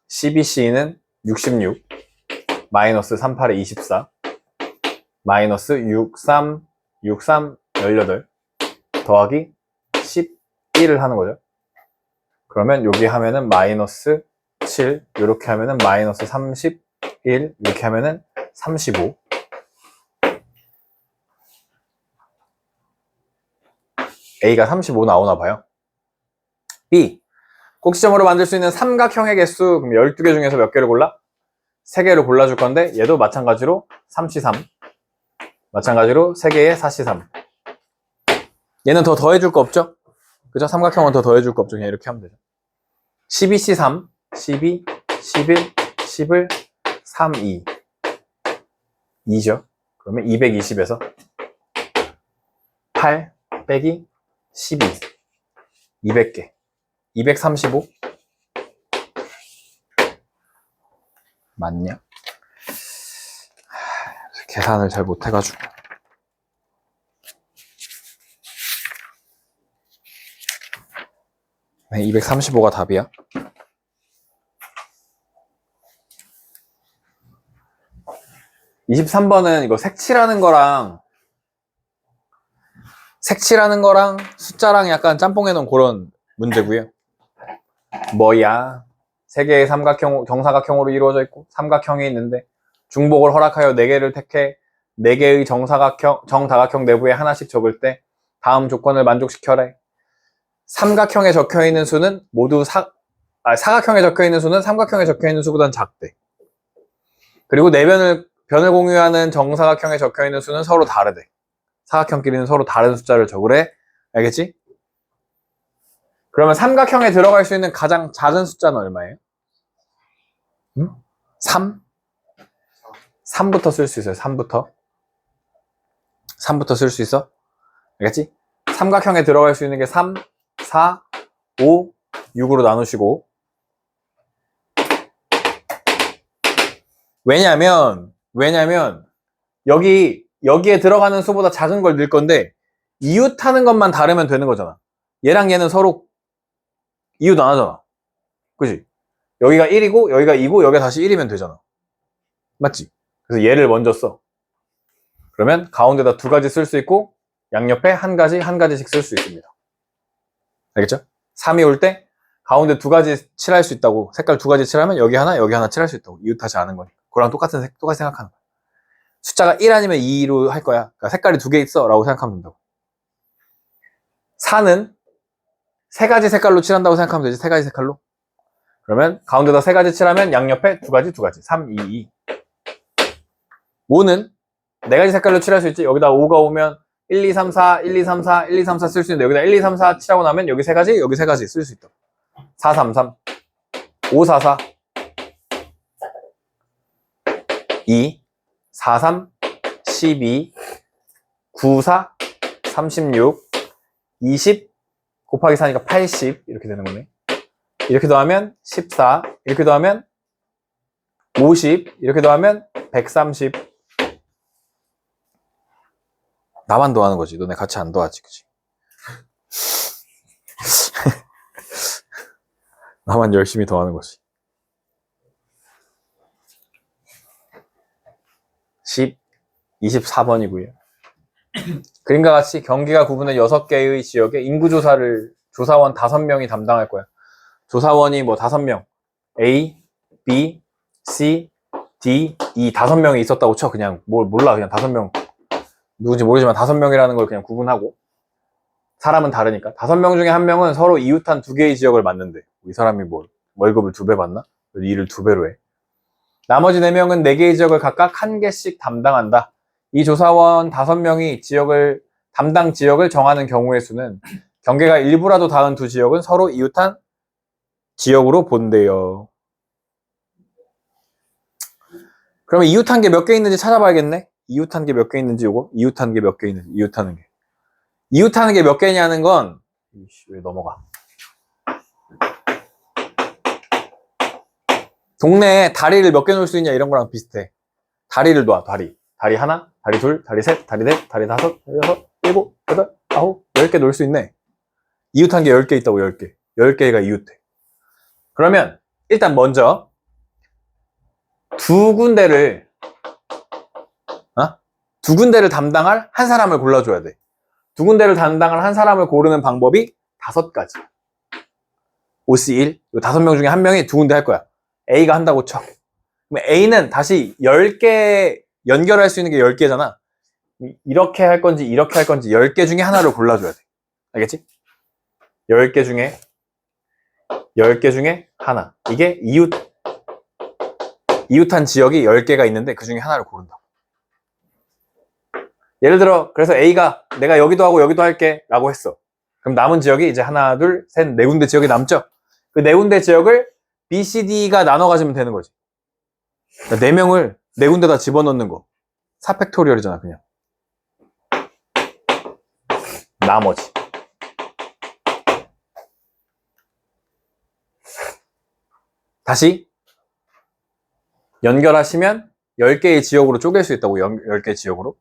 CBC는 66 마이너스 38에 24 마이너스 63 63 18 더하기 11을 하는 거죠. 그러면 여기 하면은 마이너스 7 이렇게 하면은 마이너스 31 이렇게 하면은 35 A가 35 나오나 봐요. B 꼭지점으로 만들 수 있는 삼각형의 개수 그럼 12개 중에서 몇 개를 골라? 3개를 골라줄 건데 얘도 마찬가지로 3C3 마찬가지로 3개에 4C3 얘는 더 더해줄 거 없죠? 그죠? 삼각형은 더 더해줄 거 없죠. 그냥 이렇게 하면 되죠. 12C3, 12, 11, 11, 3, 2. 2죠. 그러면 220에서 8 빼기 12. 200개. 235. 맞냐? 계산을 잘 못해가지고. 네, 235가 답이야. (23번은) 이거 색칠하는 거랑 숫자랑 약간 짬뽕해놓은 그런 문제고요. 뭐야? 세 개의 삼각형, 정사각형으로 이루어져 있고 삼각형이 있는데 중복을 허락하여 4개를 택해 4개의 정다각형 내부에 하나씩 적을 때 다음 조건을 만족시켜래. 삼각형에 적혀있는 수는 모두 사각형에 적혀있는 수는 삼각형에 적혀있는 수보단 작대. 그리고 변을 공유하는 정사각형에 적혀있는 수는 서로 다르대. 사각형끼리는 서로 다른 숫자를 적으래. 알겠지? 그러면 삼각형에 들어갈 수 있는 가장 작은 숫자는 얼마예요? 3? 3부터 쓸 수 있어요. 3부터 쓸 수 있어? 알겠지? 삼각형에 들어갈 수 있는 게 3, 4, 5, 6으로 나누시고. 왜냐면 여기에 들어가는 수보다 작은 걸 넣을 건데 이웃하는 것만 다르면 되는 거잖아. 얘랑 얘는 서로 이웃 안 하잖아. 그치? 여기가 1이고 여기가 2고 여기가 다시 1이면 되잖아. 맞지? 그래서 얘를 먼저 써. 그러면 가운데다 2가지 쓸 수 있고 양옆에 한 가지씩 쓸 수 있습니다. 알겠죠? 3이 올 때 가운데 2가지 칠할 수 있다고. 색깔 2가지 칠하면 여기 하나 칠할 수 있다고. 이웃하지 않은 거니까. 그거랑 똑같이 생각하는 거야. 숫자가 1 아니면 2로 할 거야. 그러니까 색깔이 2개 있어 라고 생각하면 된다고. 4는 3가지 색깔로 칠한다고 생각하면 되지. 3가지 색깔로. 그러면 가운데다 3가지 칠하면 양옆에 2가지 3, 2, 2. 5는 4가지 색깔로 칠할 수 있지. 여기다 5가 오면 1, 2, 3, 4, 1, 2, 3, 4, 1, 2, 3, 4 쓸 수 있는데 여기다 1, 2, 3, 4 칠하고 나면 여기 3가지, 여기 3가지 쓸 수 있다. 4, 3, 3, 5, 4, 4, 2, 4, 3, 12, 9, 4, 36, 20 곱하기 4니까 80 이렇게 되는 거네. 이렇게 더하면 14, 이렇게 더하면 50, 이렇게 더하면 130. 나만 더하는 거지. 너네 같이 안 더하지, 그치? 나만 열심히 더하는 거지. 24번이고요. 그림과 같이 경기가 구분된 6개의 지역에 인구조사를 조사원 5명이 담당할 거야. 조사원이 뭐 5명, A, B, C, D, E 5명이 있었다고 쳐. 그냥 뭘 몰라. 그냥 5명. 누군지 모르지만 5명이라는 걸 그냥 구분하고. 사람은 다르니까. 5명 중에 1명은 서로 이웃한 2개의 지역을 맡는데. 이 사람이 뭐 월급을 2배 받나? 일을 2배로 해. 나머지 4명은 4개의 지역을 각각 1개씩 담당한다. 이 조사원 5명이 담당 지역을 정하는 경우의 수는 경계가 일부라도 닿은 2지역은 서로 이웃한 지역으로 본대요. 그러면 이웃한 게 몇 개 있는지 찾아봐야겠네. 이웃한 게 몇 개 있는지 요거. 이웃한 게 몇 개 있는지. 이웃하는 게 몇 개냐는 건 왜 넘어가. 동네에 다리를 몇 개 놓을 수 있냐 이런 거랑 비슷해. 다리를 놔. 다리 하나, 다리 둘, 다리 셋, 다리 넷, 다리 다섯, 다리 여섯, 일곱, 여덟, 아홉, 10개 놓을 수 있네. 이웃한 게 10개 있다고. 10개. 10개가 이웃해. 그러면 일단 먼저 두 군데를 담당할 한 사람을 골라줘야 돼. 두 군데를 담당할 한 사람을 고르는 방법이 5가지. OC1, 5명 중에 1명이 두 군데 할 거야. A가 한다고 쳐. 그럼 A는 다시 10개 연결할 수 있는 게 10개잖아. 이렇게 할 건지 이렇게 할 건지 10개 중에 하나를 골라줘야 돼. 알겠지? 10개 중에 하나. 이게 이웃한 지역이 10개가 있는데 그 중에 하나를 고른다. 예를 들어 그래서 A가 내가 여기도 하고 여기도 할게 라고 했어. 그럼 남은 지역이 이제 하나, 둘, 셋, 네 군데 지역이 남죠? 그 네 군데 지역을 B, C, D가 나눠 가지면 되는 거지. 그러니까 네 명을 네 군데 다 집어넣는 거. 4팩토리얼이잖아, 그냥. 나머지. 다시 연결하시면 10개의 지역으로 쪼갤 수 있다고, 10개의 지역으로.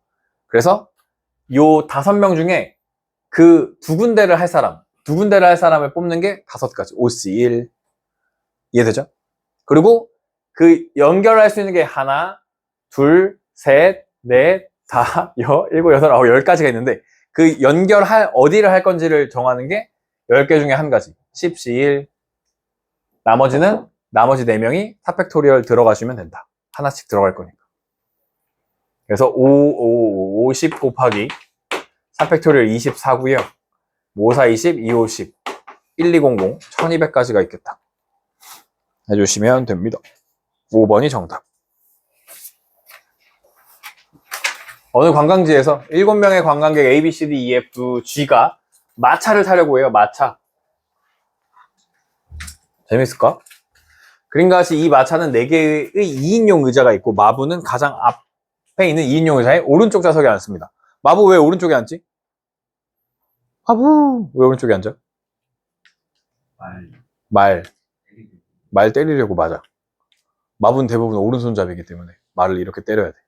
그래서 요 5명 중에 그 두 군데를 할 사람을 뽑는 게 5가지. OC1. 이해되죠? 그리고 그 연결할 수 있는 게 하나, 둘, 셋, 넷, 다, 일곱, 여덟, 아홉, 10가지가 있는데 그 어디를 할 건지를 정하는 게 10개 중에 한 가지. 10C1. 나머지 4명이 4팩토리얼 들어가시면 된다. 하나씩 들어갈 거니까. 그래서 50 곱하기 4팩토리얼 24고요. 54, 20, 25, 10, 1200, 1200까지가 있겠다. 해주시면 됩니다. 5번이 정답. 어느 관광지에서 7명의 관광객 A, B, C, D, E, F, G가 마차를 타려고 해요. 마차. 재밌을까? 그림과 같이 이 마차는 4개의 2인용 의자가 있고 마부는 가장 앞에 있는 2인용 의자의 오른쪽 좌석에 앉습니다. 마부 왜 오른쪽에 앉지? 마부 왜 오른쪽에 앉아? 말 때리려고. 맞아. 마부는 대부분 오른손잡이기 때문에 말을 이렇게 때려야 돼.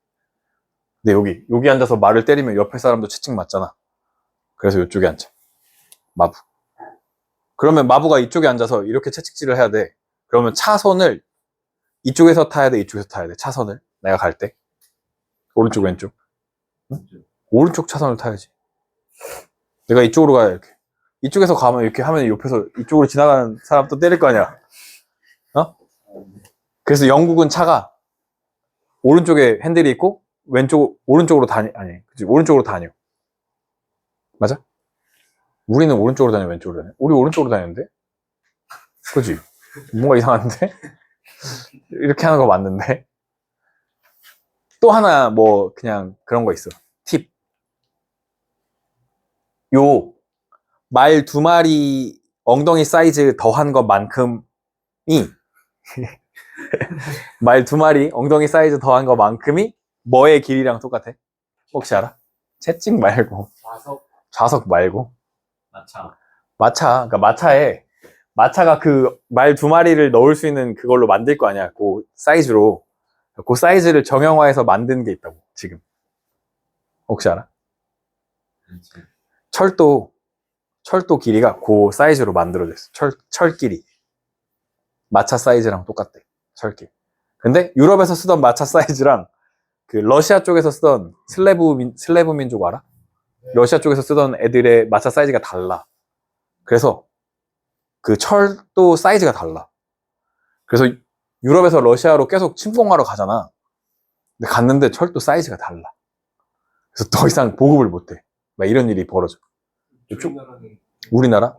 근데 여기 앉아서 말을 때리면 옆에 사람도 채찍 맞잖아. 그래서 이쪽에 앉아. 마부. 그러면 마부가 이쪽에 앉아서 이렇게 채찍질을 해야 돼. 그러면 차선을 이쪽에서 타야 돼, 이쪽에서 타야 돼. 차선을 내가 갈 때 오른쪽 왼쪽. 응? 오른쪽 차선을 타야지. 내가 이쪽으로 가야 이렇게. 이쪽에서 가면 이렇게 하면 옆에서 이쪽으로 지나가는 사람 또 때릴 거 아니야. 어? 그래서 영국은 차가 오른쪽에 핸들이 있고 오른쪽으로 오른쪽으로 다녀. 맞아? 우리는 오른쪽으로 다녀, 왼쪽으로 다녀? 우리 오른쪽으로 다니는데? 그지? 뭔가 이상한데? 이렇게 하는 거 맞는데? 또 하나 그냥 그런 거 있어. 팁. 말 2마리 엉덩이 사이즈 더한 것만큼이 말 2마리 엉덩이 사이즈 더한 것만큼이 뭐의 길이랑 똑같아? 혹시 알아? 채찍 말고 좌석 말고 마차. 그러니까 마차가 그 말 2마리를 넣을 수 있는 그걸로 만들 거 아니야. 그 사이즈로. 그 사이즈를 정형화해서 만든 게 있다고, 지금. 혹시 알아? 철도 길이가 그 사이즈로 만들어졌어. 철 길이. 마차 사이즈랑 똑같대. 철길. 근데 유럽에서 쓰던 마차 사이즈랑 그 러시아 쪽에서 쓰던 슬래브 민족 알아? 러시아 쪽에서 쓰던 애들의 마차 사이즈가 달라. 그래서 그 철도 사이즈가 달라. 그래서 유럽에서 러시아로 계속 침공하러 가잖아. 근데 갔는데 철도 사이즈가 달라. 그래서 더 이상 보급을 못해. 막 이런 일이 벌어져. 우리나라?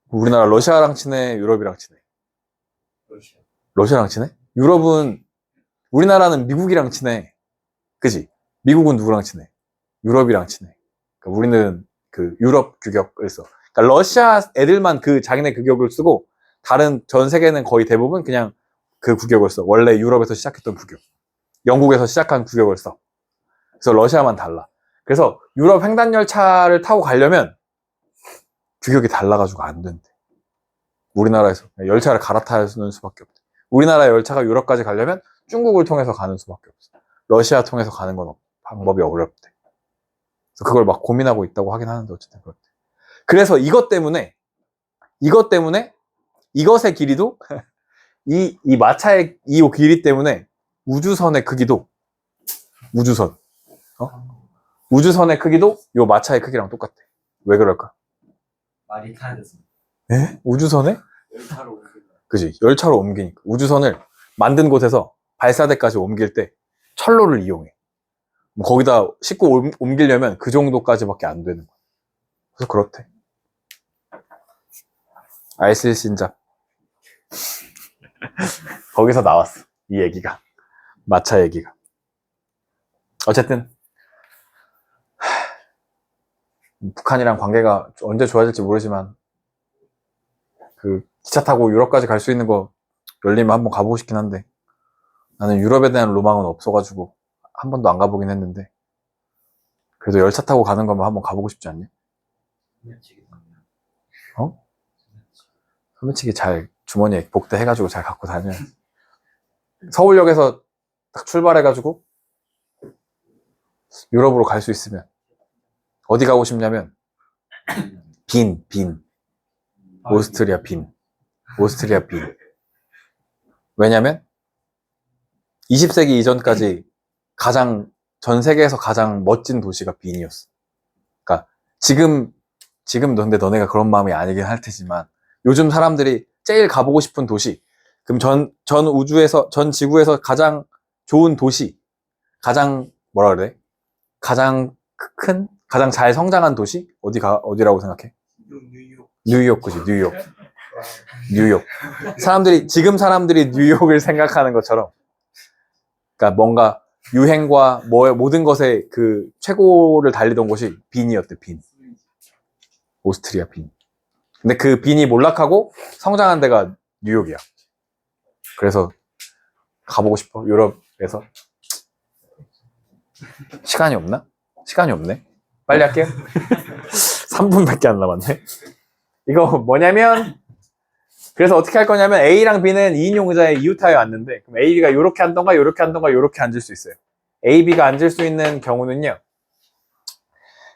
우리나라 러시아랑 친해, 유럽이랑 친해? 러시아랑 친해? 우리나라는 미국이랑 친해. 그지? 미국은 누구랑 친해? 유럽이랑 친해. 그러니까 우리는 그 유럽 규격을 써. 그러니까 러시아 애들만 그 자기네 규격을 쓰고 다른 전 세계는 거의 대부분 그냥 그 규격을 써. 원래 유럽에서 시작했던 규격. 영국에서 시작한 규격을 써. 그래서 러시아만 달라. 그래서 유럽 횡단열차를 타고 가려면 규격이 달라가지고 안 된대. 우리나라에서 열차를 갈아타는 수밖에 없대. 우리나라 열차가 유럽까지 가려면 중국을 통해서 가는 수밖에 없어. 러시아 통해서 가는 건 방법이 어렵대. 그래서 그걸 막 고민하고 있다고 하긴 하는데 어쨌든 그렇대. 그래서 이것 때문에 이것의 길이도 이 마차의 이 길이 때문에 우주선의 크기도 우주선의 크기도 요 마차의 크기랑 똑같아. 왜 그럴까? 말이 타야 돼서. 에? 우주선에? 열차로 옮긴다. 그지? 열차로 옮기니까. 우주선을 만든 곳에서 발사대까지 옮길 때 철로를 이용해. 거기다 싣고 옮기려면 그 정도까지밖에 안 되는 거야. 그래서 그렇대. 알쓸신잡. 거기서 나왔어. 이 얘기가. 마차 얘기가. 어쨌든 북한이랑 관계가 언제 좋아질지 모르지만 그 기차 타고 유럽까지 갈 수 있는 거 열리면 한번 가보고 싶긴 한데 나는 유럽에 대한 로망은 없어가지고 한 번도 안 가보긴 했는데 그래도 열차 타고 가는 거면 한번 가보고 싶지 않냐? 어? 소매치기 잘 주머니에 복대 해가지고 잘 갖고 다녀. 서울역에서 딱 출발해가지고 유럽으로 갈 수 있으면 어디 가고 싶냐면 빈 오스트리아 빈 왜냐면 20세기 이전까지 전 세계에서 가장 멋진 도시가 빈이었어. 그러니까 지금 근데 너네가 그런 마음이 아니긴 할 테지만 요즘 사람들이 제일 가보고 싶은 도시, 그럼 전 지구에서 가장 좋은 도시, 가장 뭐라 그래? 가장 가장 잘 성장한 도시 어디라고 생각해? 뉴욕 그지, 뉴욕. 지금 사람들이 뉴욕을 생각하는 것처럼, 그러니까 뭔가 유행과 모든 것의 그 최고를 달리던 곳이 빈이었대, 빈. 오스트리아 빈. 근데 그 빈이 몰락하고 성장한 데가 뉴욕이야. 그래서 가보고 싶어, 유럽에서. 시간이 없나? 시간이 없네. 빨리 할게요. 3분밖에 안 남았네. 이거 뭐냐면, 그래서 어떻게 할 거냐면 A랑 B는 2인용 의자에 이웃하여 앉는데, 그럼 A, B가 이렇게 앉던가 이렇게 앉던가 이렇게 앉을 수 있어요. A, B가 앉을 수 있는 경우는요,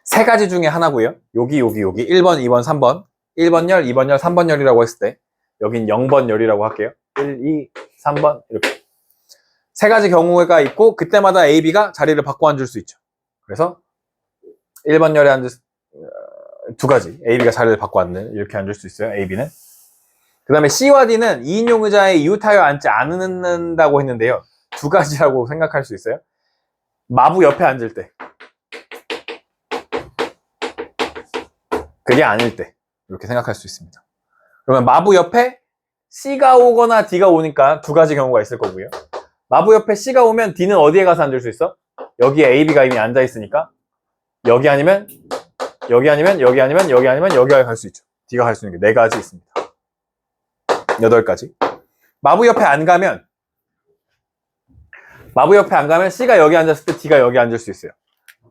세 가지 중에 하나고요. 여기 1번, 2번, 3번. 1번 열, 2번 열, 3번 열이라고 했을 때 여긴 0번 열이라고 할게요. 1, 2, 3번 이렇게 세 가지 경우가 있고 그때마다 A, B가 자리를 바꿔 앉을 수 있죠. 그래서 1번 열에 두 가지 A, B가 자리를 바꿔 이렇게 앉을 수 있어요. A, B는. 그 다음에 C와 D는 2인용 의자에 이웃하여 앉지 않는다고 했는데요. 두 가지라고 생각할 수 있어요. 마부 옆에 앉을 때, 그게 아닐 때 이렇게 생각할 수 있습니다. 그러면 마부 옆에 C가 오거나 D가 오니까 두 가지 경우가 있을 거고요. 마부 옆에 C가 오면 D는 어디에 가서 앉을 수 있어? 여기에 A, B가 이미 앉아 있으니까 여기 아니면 여기 아니면 여기 아니면 여기 아니면 여기가 갈 수 있죠. D가 갈 수 있는 게 네 가지 있습니다. 8가지. 마부 옆에 안 가면 C가 여기 앉았을 때 D가 여기 앉을 수 있어요.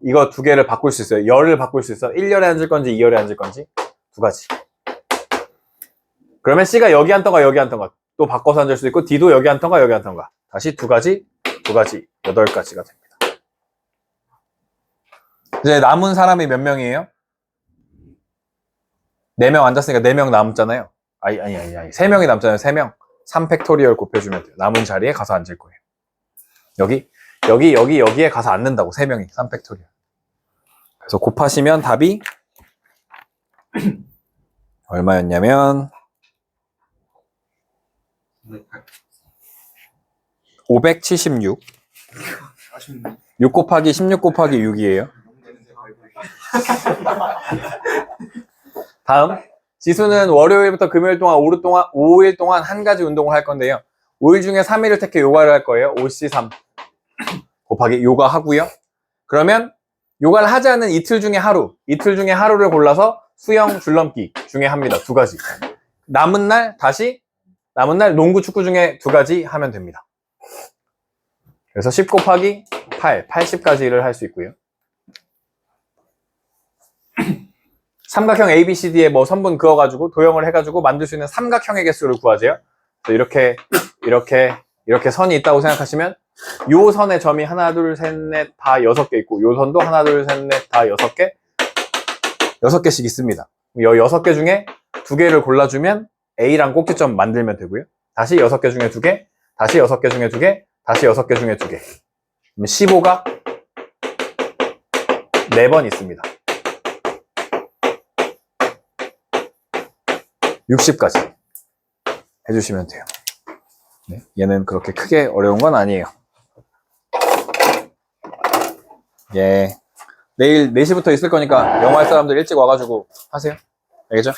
이거 두 개를 바꿀 수 있어요. 열을 바꿀 수 있어. 1열에 앉을 건지 2열에 앉을 건지 두 가지. 그러면 C가 여기 앉던가 여기 앉던가 또 바꿔서 앉을 수 있고 D도 여기 앉던가 여기 앉던가 다시 두 가지 8가지가 됩니다. 이제 남은 사람이 몇 명이에요? 4명 앉았으니까 4명 남잖아요. 아니 3명이 남잖아요. 3명 3팩토리얼 곱해주면 돼요. 남은 자리에 가서 앉을 거예요. 여기에 가서 앉는다고 3명이 3팩토리얼. 그래서 곱하시면 답이 얼마였냐면 576. 6 곱하기 16 곱하기 6이에요. 다음, 지수는 월요일부터 금요일 동안 5일 동안 한 가지 운동을 할 건데요. 5일 중에 3일을 택해 요가를 할 거예요. 5C3 곱하기 요가 하고요. 그러면 요가를 하지 않은 이틀 중에 하루를 골라서 수영, 줄넘기 중에 합니다. 두 가지. 남은 날 농구, 축구 중에 두 가지 하면 됩니다. 그래서 10 곱하기 8, 80가지를 할 수 있고요. 삼각형 ABCD에 뭐 선분 그어가지고 도형을 해가지고 만들 수 있는 삼각형의 개수를 구하세요. 이렇게 선이 있다고 생각하시면 요 선의 점이 하나, 둘, 셋, 넷, 다 6개 있고 요 선도 하나, 둘, 셋, 넷, 다 6개씩 있습니다. 이 6개 중에 2개를 골라주면 A랑 꼭지점 만들면 되고요. 다시 6개 중에 2개, 다시 6개 중에 2개, 다시 6개 중에 2개. 그럼 15가 4번 있습니다. 60까지 해주시면 돼요. 네, 얘는 그렇게 크게 어려운 건 아니에요. 예. 내일 4시부터 있을 거니까 영어 할 사람들 일찍 와가지고 하세요. 알겠죠?